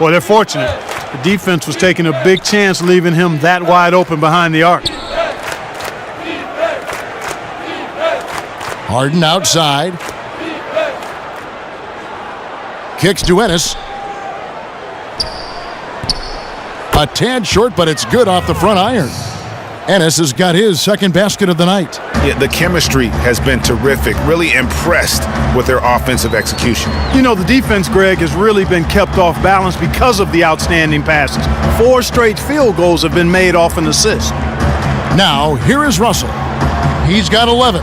Well, they're fortunate. The defense was taking a big chance leaving him that wide open behind the arc. Harden outside. Kicks to Ennis. A tad short, but it's good off the front iron. Ennis has got his second basket of the night. Yeah, the chemistry has been terrific. Really impressed with their offensive execution. You know, the defense, Greg, has really been kept off balance because of the outstanding passes. 4 straight field goals have been made off an assist. Now, here is Russell. He's got 11.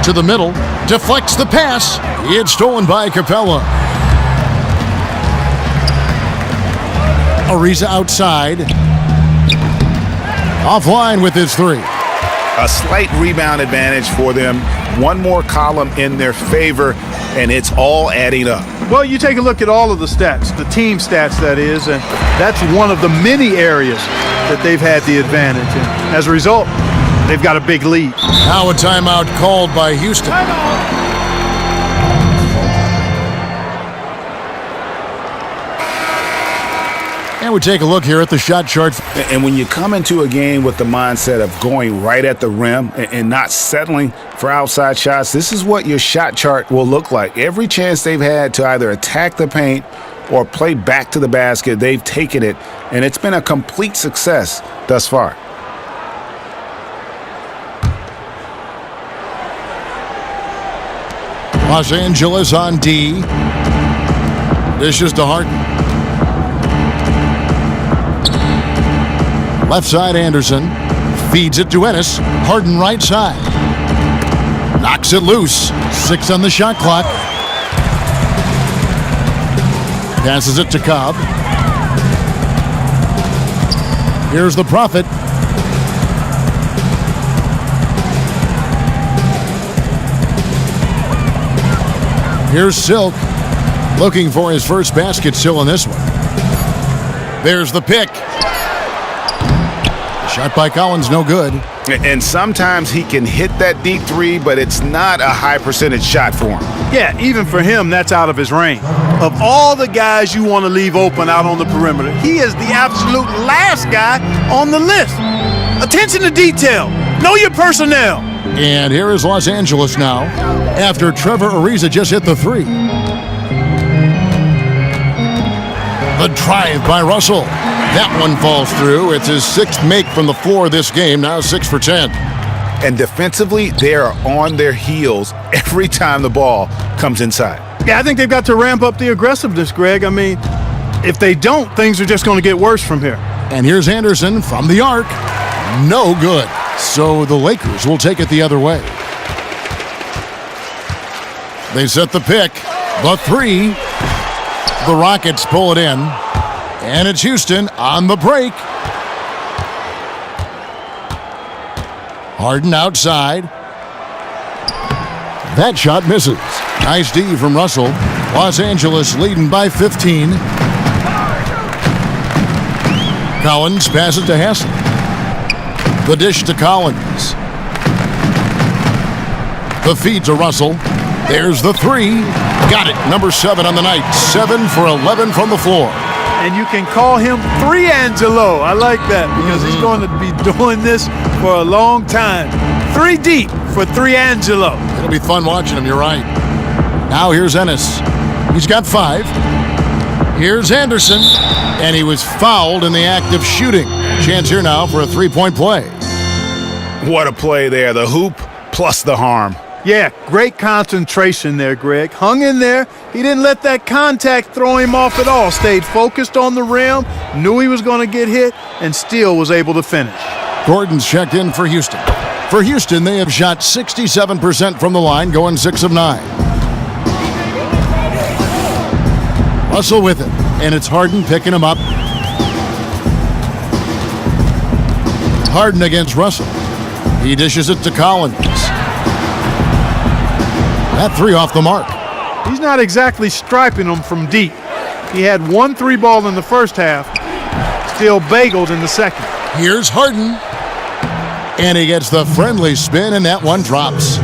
To the middle. Deflects the pass. It's stolen by Capella. Ariza outside. Offline with his 3. A slight rebound advantage for them. One more column in their favor, and it's all adding up. Well, you take a look at all of the stats, the team stats, that is, and that's one of the many areas that they've had the advantage. And as a result, they've got a big lead. Now a timeout called by Houston. And we take a look here at the shot chart. And when you come into a game with the mindset of going right at the rim and not settling for outside shots, this is what your shot chart will look like. Every chance they've had to either attack the paint or play back to the basket, they've taken it, and it's been a complete success thus far. Los Angeles on D. Dishes to Harden. Left side, Anderson. Feeds it to Ennis. Harden right side. Knocks it loose. 6 on the shot clock. Passes it to Cobb. Here's the Prophet. Here's Silk looking for his first basket still in this one. There's the pick. Shot by Collins, no good. And sometimes he can hit that deep three, but it's not a high percentage shot for him. Yeah, even for him, that's out of his range. Of all the guys you want to leave open out on the perimeter, he is the absolute last guy on the list. Attention to detail. Know your personnel. And here is Los Angeles now after Trevor Ariza just hit the three. The drive by Russell. That one falls through. It's his sixth make from the floor this game, now 6 for 10. And defensively, they are on their heels every time the ball comes inside. Yeah, I think they've got to ramp up the aggressiveness, Greg. I mean, if they don't, things are just going to get worse from here. And here's Anderson from the arc. No good. So the Lakers will take it the other way. They set the pick. The three. The Rockets pull it in. And it's Houston on the break. Harden outside. That shot misses. Nice D from Russell. Los Angeles leading by 15. Collins passes to Hassel. The dish to Collins. The feed to Russell. There's the three. Got it. Number 7 on the night. 7 for 11 from the floor. And you can call him Three Angelo. I like that because he's going to be doing this for a long time. 3 deep for Three Angelo. It'll be fun watching him, you're right. Now here's Ennis. He's got 5. Here's Anderson. And he was fouled in the act of shooting. Chance here now for a 3-point play. What a play there. The hoop plus the harm. Yeah, great concentration there, Greg. Hung in there. He didn't let that contact throw him off at all. Stayed focused on the rim, knew he was going to get hit, and still was able to finish. Gordon's checked in for Houston. For Houston, they have shot 67% from the line, going 6 of 9. Russell with it, and it's Harden picking him up. Harden against Russell. He dishes it to Collins. That 3 off the mark. He's not exactly striping them from deep. He had 1 3 ball in the first half, still bageled in the second. Here's Harden. And he gets the friendly spin, and that one drops.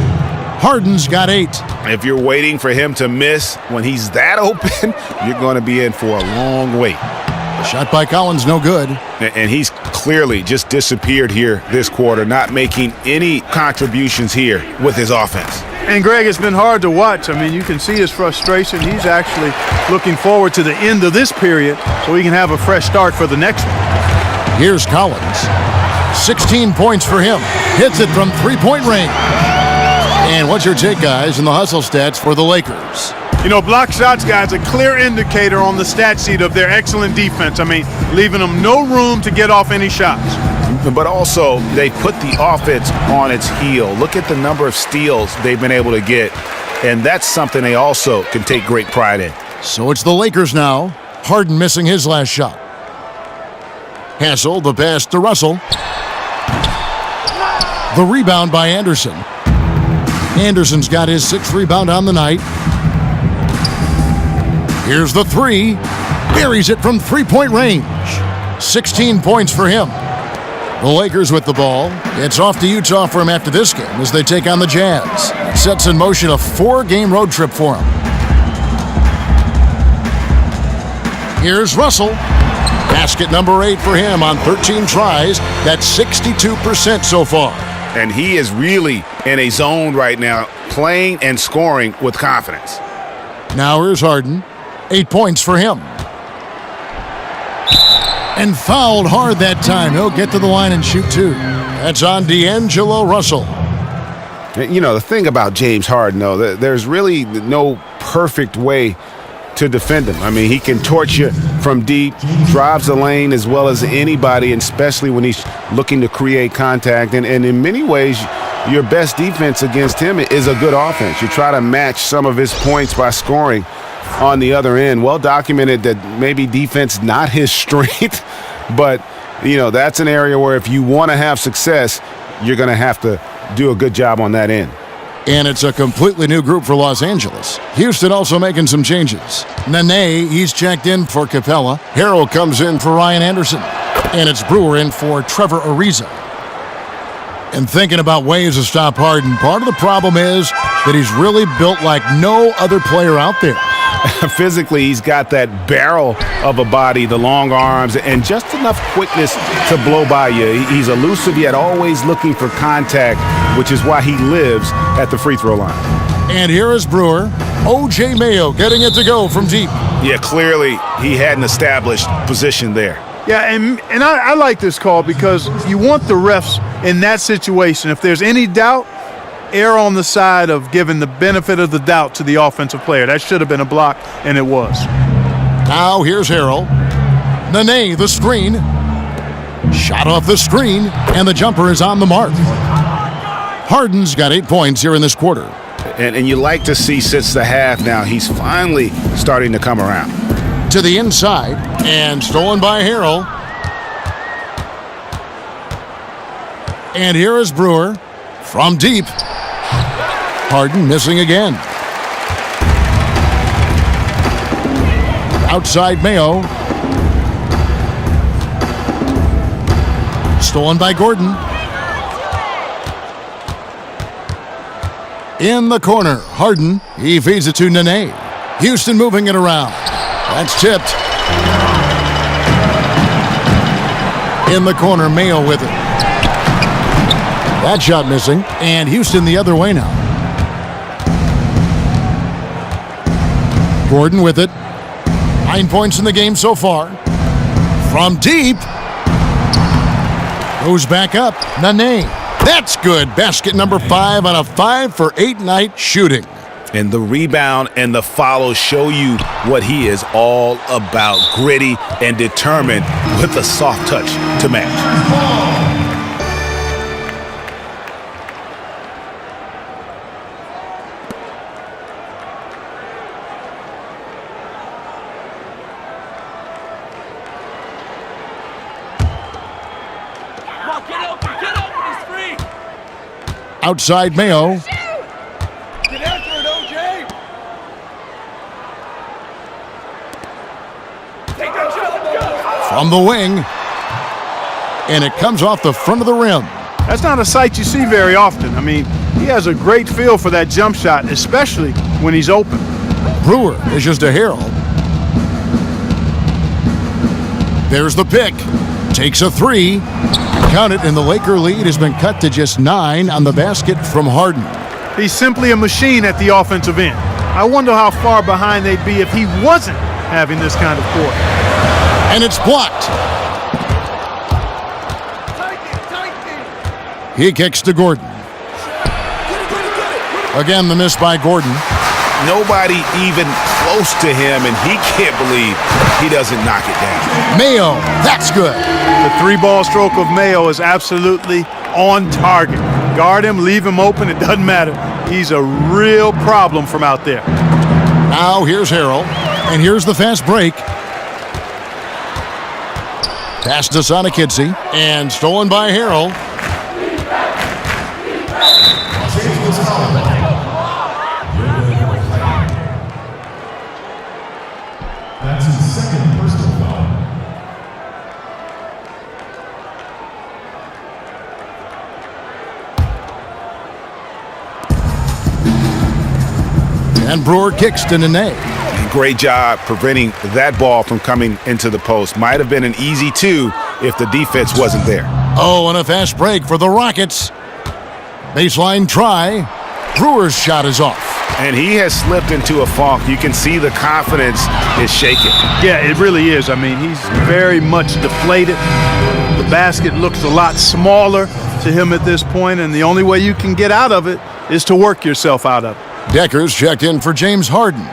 Harden's got 8. If you're waiting for him to miss when he's that open, you're going to be in for a long wait. The shot by Collins, no good. And he's clearly just disappeared here this quarter, not making any contributions here with his offense. And, Greg, it's been hard to watch. I mean, you can see his frustration. He's actually looking forward to the end of this period so he can have a fresh start for the next one. Here's Collins. 16 points for him. Hits it from 3-point range. And what's your take, guys, in the hustle stats for the Lakers? You know, block shots, guys, a clear indicator on the stat sheet of their excellent defense. I mean, leaving them no room to get off any shots. But also, they put the offense on its heel. Look at the number of steals they've been able to get. And that's something they also can take great pride in. So it's the Lakers now. Harden missing his last shot. Hassel, the pass to Russell. The rebound by Anderson. Anderson's got his 6th rebound on the night. Here's the 3. Buries it from 3-point range. 16 points for him. The Lakers with the ball. It's off to Utah for him after this game as they take on the Jazz. It sets in motion a 4-game road trip for him. Here's Russell. Basket number 8 for him on 13 tries. That's 62% so far. And he is really in a zone right now, playing and scoring with confidence. Now here's Harden. 8 points for him. And fouled hard that time. He'll get to the line and shoot 2. That's on D'Angelo Russell. You know, the thing about James Harden, though, there's really no perfect way to defend him. I mean, he can torch you from deep, drives the lane as well as anybody, and especially when he's looking to create contact. And in many ways, your best defense against him is a good offense. You try to match some of his points by scoring on the other end. Well documented that maybe defense not his strength, but, you know, that's an area where if you want to have success, you're going to have to do a good job on that end. And it's a completely new group for Los Angeles. Houston also making some changes. Nene, he's checked in for Capella. Harrell comes in for Ryan Anderson. And it's Brewer in for Trevor Ariza. And thinking about ways to stop Harden, part of the problem is that he's really built like no other player out there. Physically, he's got that barrel of a body, the long arms, and just enough quickness to blow by you. He's elusive, yet always looking for contact, which is why he lives at the free throw line. And here is Brewer. O.J. Mayo getting it to go from deep. Yeah, clearly he had an established position there. Yeah, and I like this call because you want the refs in that situation. If there's any doubt, err on the side of giving the benefit of the doubt to the offensive player. That should have been a block, and it was. Now here's Harrell. Nene, the screen. Shot off the screen, and the jumper is on the mark. Harden's got 8 points here in this quarter. And you like to see since the half now, he's finally starting to come around. To the inside, and stolen by Harrell. And here is Brewer from deep. Harden missing again. Outside Mayo. Stolen by Gordon. In the corner, Harden. He feeds it to Nene. Houston moving it around. That's tipped. In the corner, Mayo with it. That shot missing, and Houston the other way now. Gordon with it. 9 points in the game so far. From deep. Goes back up. Nene. That's good. Basket number 5 on a 5-for-8 night shooting. And the rebound and the follow show you what he is all about. Gritty and determined with a soft touch to match. Outside Mayo. Get after it, OJ! Take that shot, let's go! From the wing. And it comes off the front of the rim. That's not a sight you see very often. I mean, he has a great feel for that jump shot, especially when he's open. Brewer dishes to Harrell. There's the pick. Takes a 3. Count it, and the Laker lead has been cut to just 9 on the basket from Harden. He's simply a machine at the offensive end. I wonder how far behind they'd be if he wasn't having this kind of quarter. And it's blocked. He kicks to Gordon. Again, the miss by Gordon. Nobody even close to him, and he can't believe he doesn't knock it down. Mayo, that's good. The 3-ball stroke of Mayo is absolutely on target. Guard him, leave him open, it doesn't matter. He's a real problem from out there. Now here's Harrell, and here's the fast break. Pass to Sonikidze, and stolen by Harrell. That's his second personal foul. And Brewer kicks to Nene. Great job preventing that ball from coming into the post. Might have been an easy 2 if the defense wasn't there. Oh, and a fast break for the Rockets. Baseline try. Brewer's shot is off. And he has slipped into a funk. You can see the confidence is shaken. Yeah, it really is. I mean, he's very much deflated. The basket looks a lot smaller to him at this point, and the only way you can get out of it is to work yourself out of it. Decker's checked in for James Harden.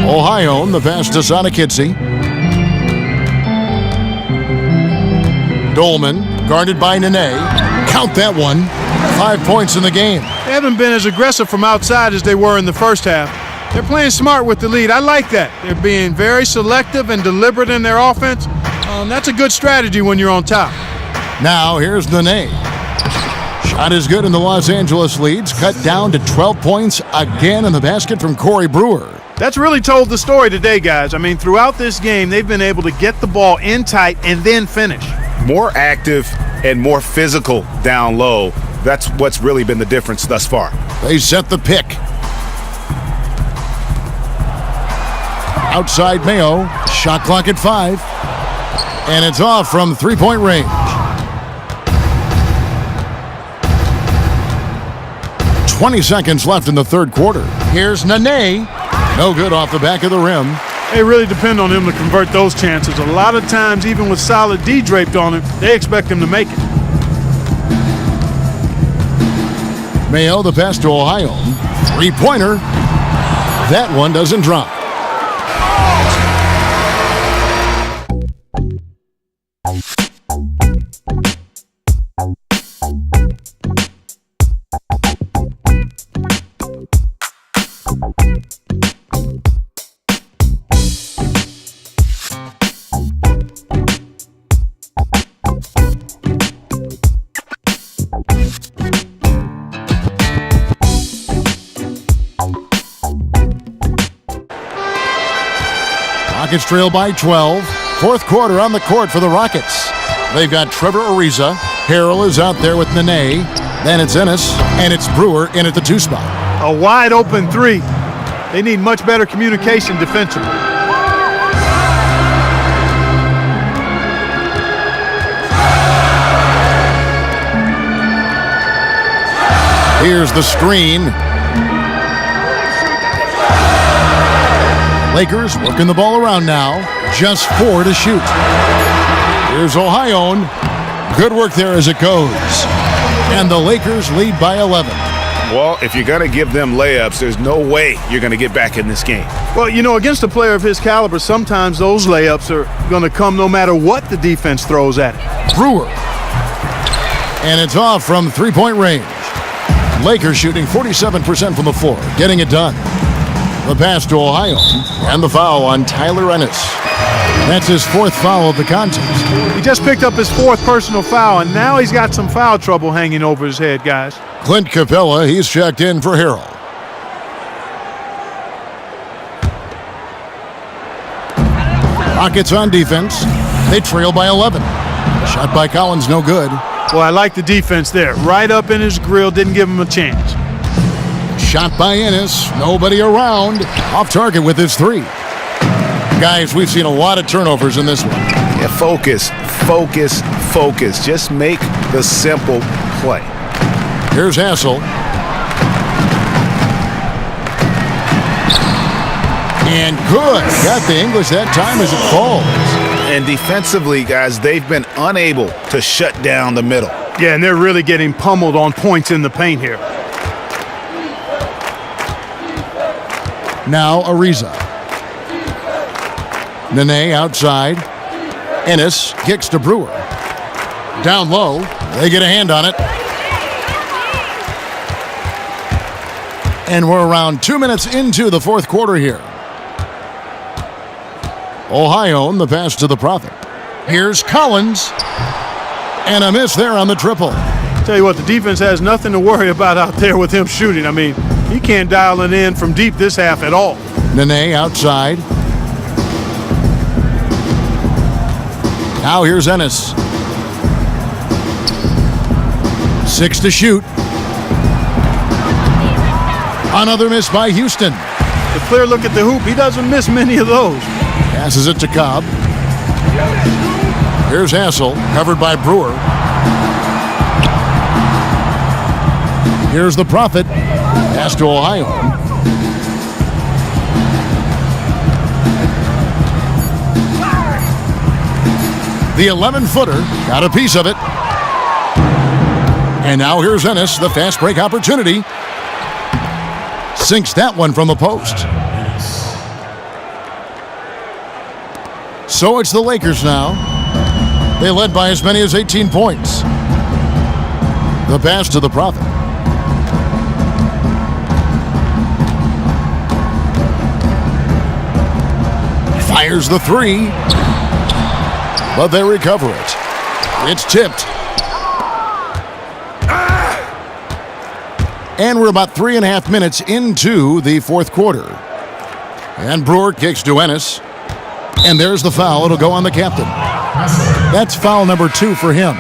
Ohio, the pass to Sonikidze. Dolman, guarded by Nene. Count that one. 5 points in the game. They haven't been as aggressive from outside as they were in the first half. They're playing smart with the lead. I like that. They're being very selective and deliberate in their offense. That's a good strategy when you're on top. Now here's Nene. Shot is good, and the Los Angeles leads cut down to 12 points again in the basket from Corey Brewer. That's really told the story today, guys. I mean, throughout this game, they've been able to get the ball in tight and then finish. More active and more physical down low. That's what's really been the difference thus far. They set the pick. Outside Mayo, shot clock at 5. And it's off from three-point range. 20 seconds left in the third quarter. Here's Nene. No good off the back of the rim. They really depend on him to convert those chances. A lot of times, even with solid D draped on him, they expect him to make it. Mayo, the pass to Ohio. Three-pointer. That one doesn't drop. Rockets trail by 12. Fourth quarter on the court for the Rockets. They've got Trevor Ariza. Harrell is out there with Nene. Then it's Ennis, and it's Brewer in at the 2 spot. A wide open three. They need much better communication defensively. Here's the screen. Lakers working the ball around now. Just 4 to shoot. Here's Ohio. Good work there as it goes. And the Lakers lead by 11. Well, if you're going to give them layups, there's no way you're going to get back in this game. Well, you know, against a player of his caliber, sometimes those layups are going to come no matter what the defense throws at it. Brewer. And it's off from three-point range. Lakers shooting 47% from the floor, getting it done. The pass to Ohio, and the foul on Tyler Ennis. That's his 4th foul of the contest. He just picked up his 4th personal foul, and now he's got some foul trouble hanging over his head, guys. Clint Capella, he's checked in for Harrell. Rockets on defense. They trail by 11. Shot by Collins, no good. Well, I like the defense there. Right up in his grill, didn't give him a chance. Shot by Ennis, nobody around. Off target with his 3. Guys, we've seen a lot of turnovers in this one. Yeah, focus, focus, focus. Just make the simple play. Here's Hassel. And good. Got the English that time as it falls. And defensively, guys, they've been unable to shut down the middle. Yeah, and they're really getting pummeled on points in the paint here. Now Ariza. Nene outside. Ennis kicks to Brewer. Down low. They get a hand on it. And we're around 2 minutes into the fourth quarter here. Ohio, the pass to the Prophet. Here's Collins. And a miss there on the triple. Tell you what, the defense has nothing to worry about out there with him shooting. I mean, he can't dial it in from deep this half at all. Nene outside. Now here's Ennis. 6 to shoot. Another miss by Houston. A clear look at the hoop. He doesn't miss many of those. Passes it to Cobb. Here's Hassel, covered by Brewer. Here's the Prophet. Pass to Ohio. The 11-footer got a piece of it. And now here's Ennis, the fast break opportunity. Sinks that one from the post. So it's the Lakers now. They led by as many as 18 points. The pass to the Prophet. Fires the 3. But they recover it. It's tipped. And we're about 3.5 minutes into the fourth quarter. And Brewer kicks to Ennis. And there's the foul. It'll go on the captain. That's foul number 2 for him.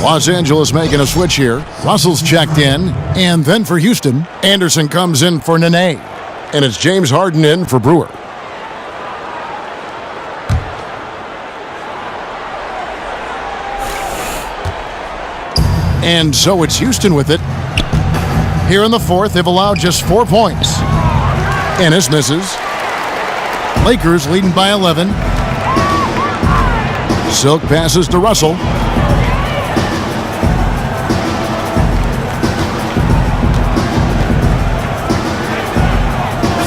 Los Angeles making a switch here. Russell's checked in. And then for Houston, Anderson comes in for Nene. And it's James Harden in for Brewer. And so it's Houston with it. Here in the fourth, they've allowed just 4 points. Ennis misses. Lakers leading by 11. Silk passes to Russell.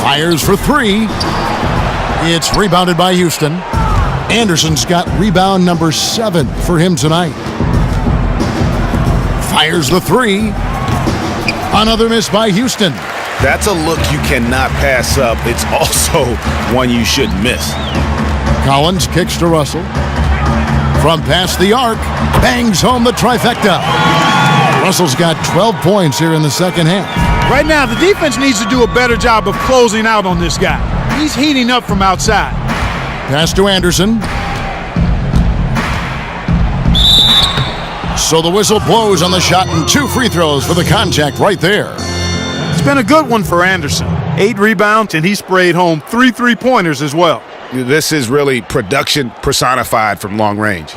Fires for 3. It's rebounded by Houston. Anderson's got rebound number 7 for him tonight. Fires the 3. Another miss by Houston. That's a look you cannot pass up. It's also one you shouldn't miss. Collins kicks to Russell. From past the arc, bangs home the trifecta. Russell's got 12 points here in the second half. Right now, the defense needs to do a better job of closing out on this guy. He's heating up from outside. Pass to Anderson. So the whistle blows on the shot and 2 free throws for the contact right there. It's been a good one for Anderson. 8 rebounds, and he sprayed home 3 3-pointers as well. This is really production personified from long range.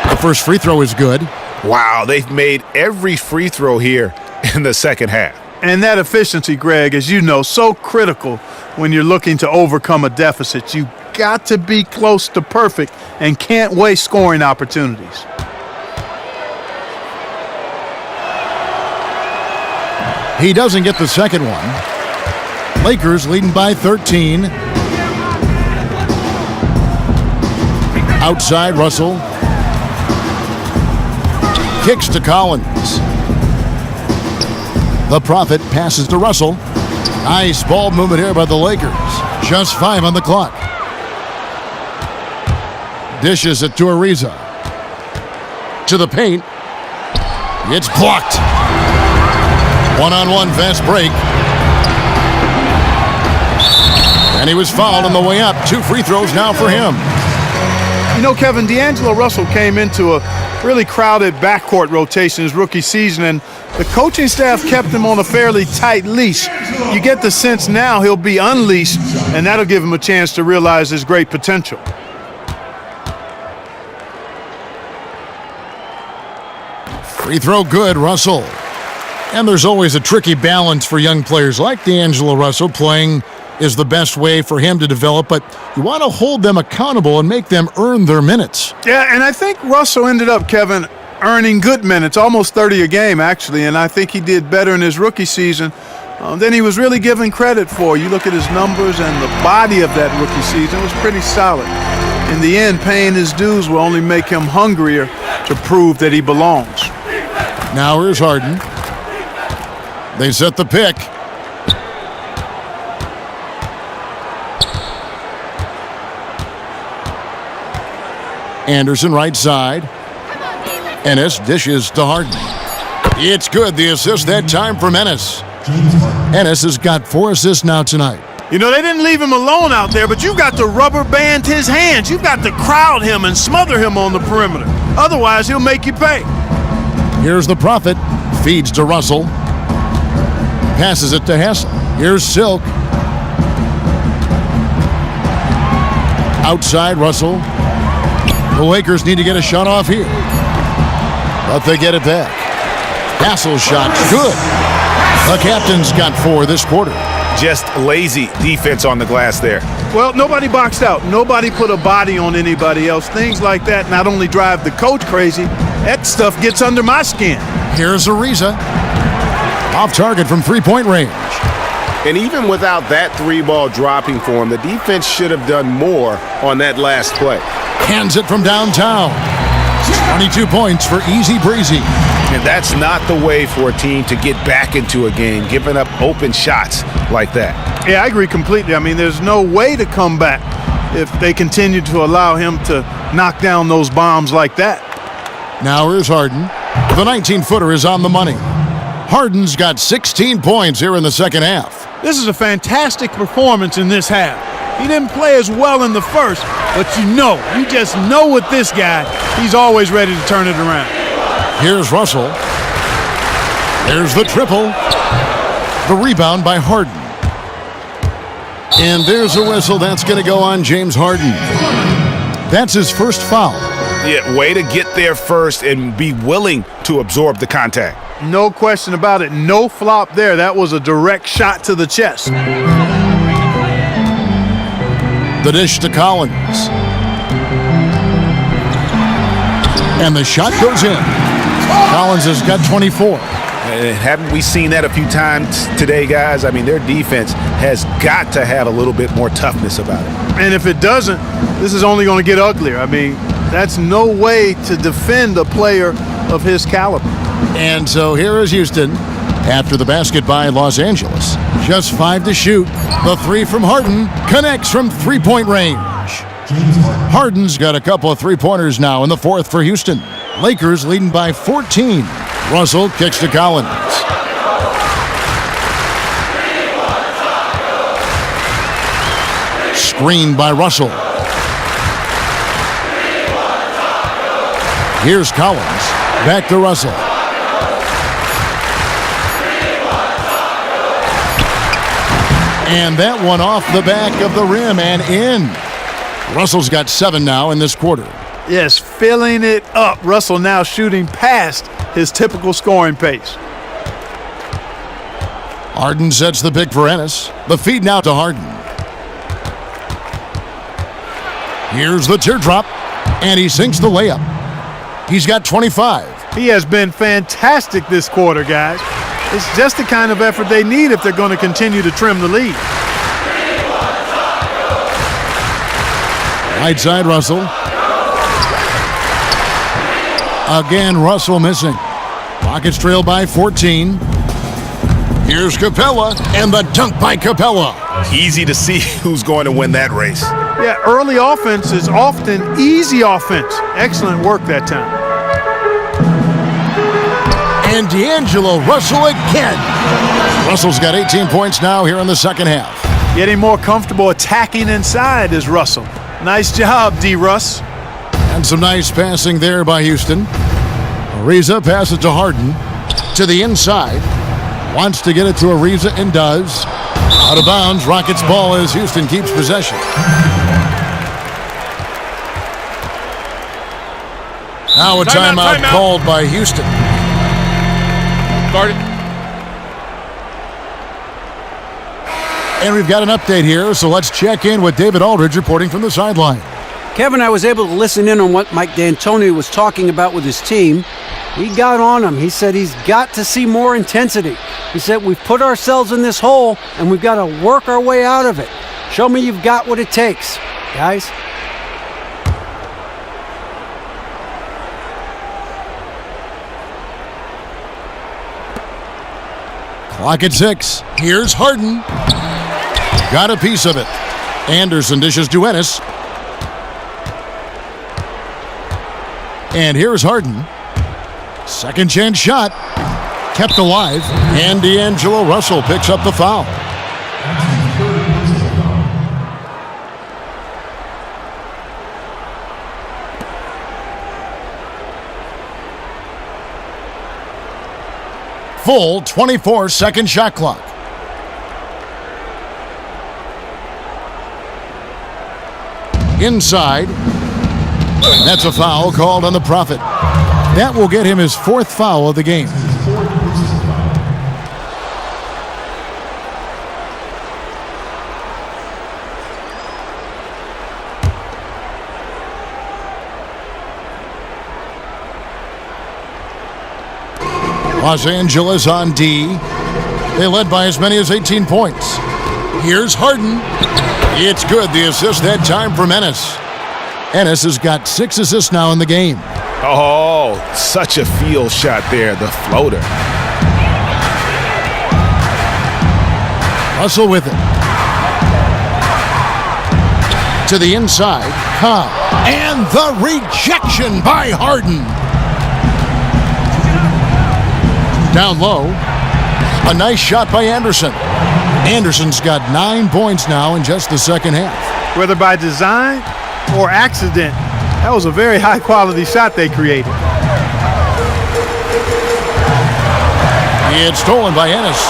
The first free throw is good. Wow, they've made every free throw here in the second half. And that efficiency, Greg, as you know, so critical when you're looking to overcome a deficit. You got to be close to perfect and can't waste scoring opportunities. He doesn't get the second one. Lakers leading by 13. Outside, Russell. Kicks to Collins. The Prophet passes to Russell. Nice ball movement here by the Lakers. Just 5 on the clock. Dishes it to Ariza. To the paint. It's blocked. One-on-one fast break. And he was fouled on the way up. 2 free throws now for him. You know, Kevin, D'Angelo Russell came into a really crowded backcourt rotation his rookie season, and the coaching staff kept him on a fairly tight leash. You get the sense now he'll be unleashed, and that'll give him a chance to realize his great potential. Free throw good, Russell. And there's always a tricky balance for young players like D'Angelo Russell. Playing is the best way for him to develop, but you want to hold them accountable and make them earn their minutes. Yeah, and I think Russell ended up, Kevin, earning good minutes, almost 30 a game, actually, and I think he did better in his rookie season than he was really given credit for. You look at his numbers and the body of that rookie season, it was pretty solid. In the end, paying his dues will only make him hungrier to prove that he belongs. Now here's Harden. They set the pick. Anderson right side. Ennis dishes to Harden. It's good. The assist that time from Ennis. Ennis has got 4 assists now tonight. You know, they didn't leave him alone out there, but you've got to rubber band his hands. You've got to crowd him and smother him on the perimeter. Otherwise, he'll make you pay. Here's the Prophet. Feeds to Russell. Passes it to Hess. Here's Silk. Outside, Russell. The Lakers need to get a shot off here. But they get it back. Castle's shot's good. The captain's got 4 this quarter. Just lazy defense on the glass there. Well, nobody boxed out. Nobody put a body on anybody else. Things like that not only drive the coach crazy, that stuff gets under my skin. Here's Ariza. Off target from 3-point range. And even without that 3-ball dropping for him, the defense should have done more on that last play. Hands it from downtown. 22 points for Easy Breezy. And that's not the way for a team to get back into a game, giving up open shots like that. Yeah, I agree completely. I mean, there's no way to come back if they continue to allow him to knock down those bombs like that. Now here's Harden. The 19-footer is on the money. Harden's got 16 points here in the second half. This is a fantastic performance in this half. He didn't play as well in the first, but you just know with this guy, he's always ready to turn it around. Here's Russell. There's the triple. The rebound by Harden. And there's a whistle that's going to go on James Harden. That's his first foul. Yeah, way to get there first and be willing to absorb the contact. No question about it. No flop there. That was a direct shot to the chest. The dish to Collins. And the shot goes in. Collins has got 24. And haven't we seen that a few times today, guys? I mean, their defense has got to have a little bit more toughness about it. And if it doesn't, this is only going to get uglier. I mean, that's no way to defend a player of his caliber. And so here is Houston after the basket by Los Angeles. Just 5 to shoot. The three from Harden connects from three-point range. Harden's got a couple of three-pointers now in the fourth for Houston. Lakers leading by 14. Russell kicks to Collins. Screen by Russell. Here's Collins. Back to Russell. And that one off the back of the rim and in. Russell's got 7 now in this quarter. Yes, filling it up. Russell now shooting past his typical scoring pace. Harden sets the pick for Ennis. The feed now to Harden. Here's the teardrop, and he sinks the layup. He's got 25. He has been fantastic this quarter, guys. It's just the kind of effort they need if they're going to continue to trim the lead. Right side, Russell. Again, Russell missing. Rockets trail by 14. Here's Capella, and the dunk by Capella. Easy to see who's going to win that race. Yeah, early offense is often easy offense. Excellent work that time. And D'Angelo Russell again. Russell's got 18 points now here in the second half. Getting more comfortable attacking inside is Russell. Nice job, D-Russ. And some nice passing there by Houston. Ariza passes to Harden. To the inside. Wants to get it to Ariza and does. Out of bounds. Rockets ball as Houston keeps possession. Now a timeout called by Houston. Started. And we've got an update here, so let's check in with David Aldridge reporting from the sideline. Kevin, I was able to listen in on what Mike D'Antoni was talking about with his team. He got on him. He said he's got to see more intensity. He said we've put ourselves in this hole, and we've got to work our way out of it. Show me you've got what it takes, guys. Clock at 6. Here's Harden. Got a piece of it. Anderson dishes to Ennis. And here's Harden. Second chance shot. Kept alive. And D'Angelo Russell picks up the foul. Full 24-second shot clock. Inside. That's a foul called on the Prophet. That will get him his 4th foul of the game. Los Angeles on D. They led by as many as 18 points. Here's Harden. It's good. The assist that time from Ennis. Ennis has got 6 assists now in the game. Oh, such a field shot there, the floater. Russell with it. to the inside. Cobb. And the rejection by Harden. Down low. A nice shot by Anderson. Anderson's got 9 points now in just the second half. Whether by design or accident, that was a very high-quality shot they created. It's stolen by Ennis.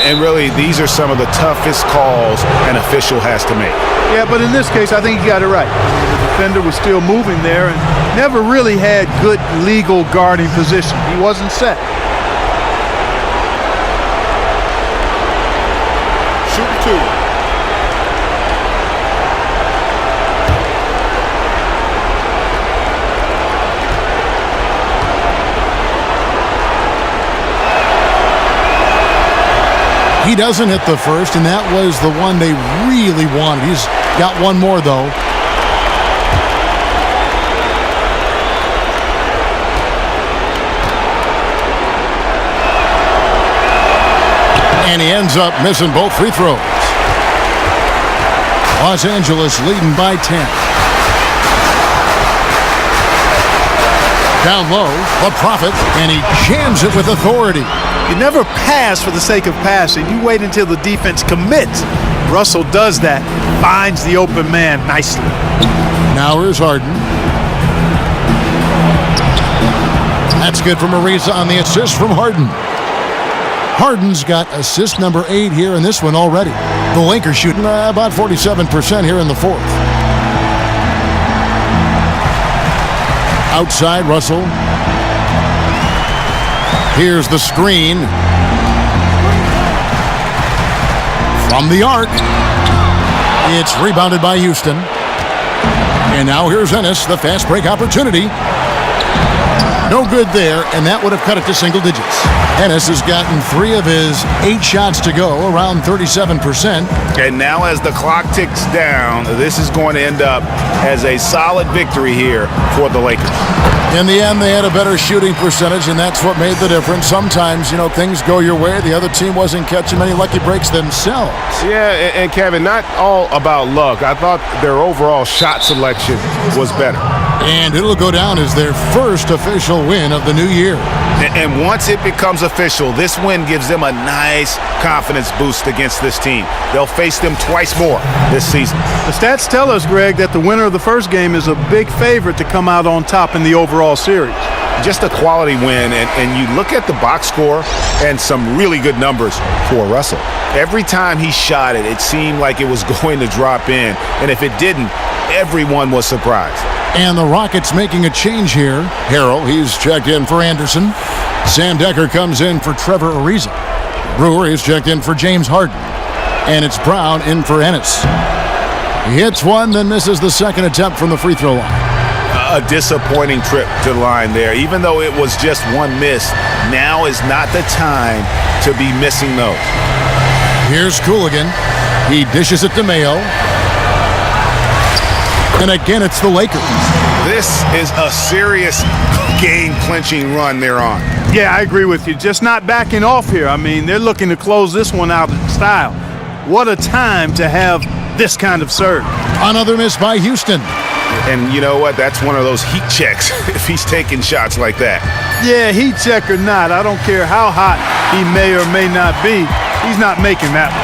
And really, these are some of the toughest calls an official has to make. Yeah, but in this case, I think he got it right. The defender was still moving there and never really had good legal guarding position. He wasn't set. Shoot 2. He doesn't hit the first, and that was the one they really wanted. He's got one more, though. And he ends up missing both free throws. Los Angeles leading by 10. Down low, the Prophet, and he jams it with authority. You never pass for the sake of passing. You wait until the defense commits. Russell does that, finds the open man nicely. Now here's Harden. That's good from Ariza on the assist from Harden. Harden's got assist number 8 here in this one already. The Lakers shooting about 47% here in the fourth. Outside, Russell. Here's the screen. From the arc. It's rebounded by Houston. And now here's Ennis, the fast break opportunity. No good there, and that would have cut it to single digits. Ennis has gotten 3 of his 8 shots to go, around 37%. And now as the clock ticks down, this is going to end up as a solid victory here for the Lakers. In the end, they had a better shooting percentage, and that's what made the difference. Sometimes, things go your way. The other team wasn't catching many lucky breaks themselves. Yeah, and Kevin, not all about luck. I thought their overall shot selection was better. And it'll go down as their first official win of the new year. And once it becomes official, this win gives them a nice confidence boost against this team. They'll face them twice more this season. The stats tell us, Greg, that the winner of the first game is a big favorite to come out on top in the overall series. Just a quality win, and you look at the box score and some really good numbers for Russell. Every time he shot it, it seemed like it was going to drop in, and if it didn't, everyone was surprised. And the Rockets making a change here. Harrell, he's checked in for Anderson. Sam Decker comes in for Trevor Ariza. Brewer is checked in for James Harden. And it's Brown in for Ennis. He hits one, then misses the second attempt from the free throw line. A disappointing trip to the line there. Even though it was just one miss, now is not the time to be missing those. Here's Cooligan. He dishes it to Mayo. And again, it's the Lakers. This is a serious game-clinching run they're on. Yeah, I agree with you. Just not backing off here. I mean, they're looking to close this one out in style. What a time to have this kind of serve. Another miss by Houston. And you know what? That's one of those heat checks if he's taking shots like that. Yeah, heat check or not, I don't care how hot he may or may not be. He's not making that one.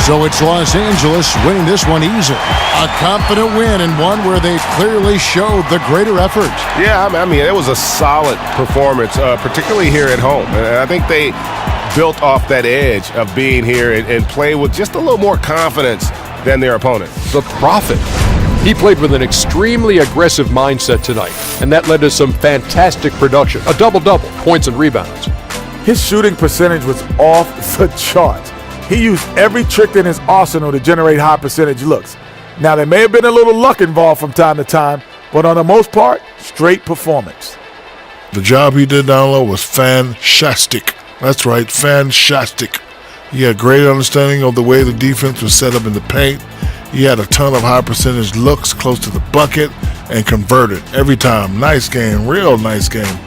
So it's Los Angeles winning this one easily. A confident win, and one where they clearly showed the greater effort. Yeah, I mean, it was a solid performance, particularly here at home. And I think they built off that edge of being here and play with just a little more confidence than their opponent. The Prophet. He played with an extremely aggressive mindset tonight, and that led to some fantastic production. A double-double, points and rebounds. His shooting percentage was off the charts. He used every trick in his arsenal to generate high percentage looks. Now, there may have been a little luck involved from time to time, but on the most part, straight performance. The job he did down low was fantastic. That's right, fantastic. He had great understanding of the way the defense was set up in the paint. He had a ton of high percentage looks close to the bucket and converted every time. Nice game, real nice game.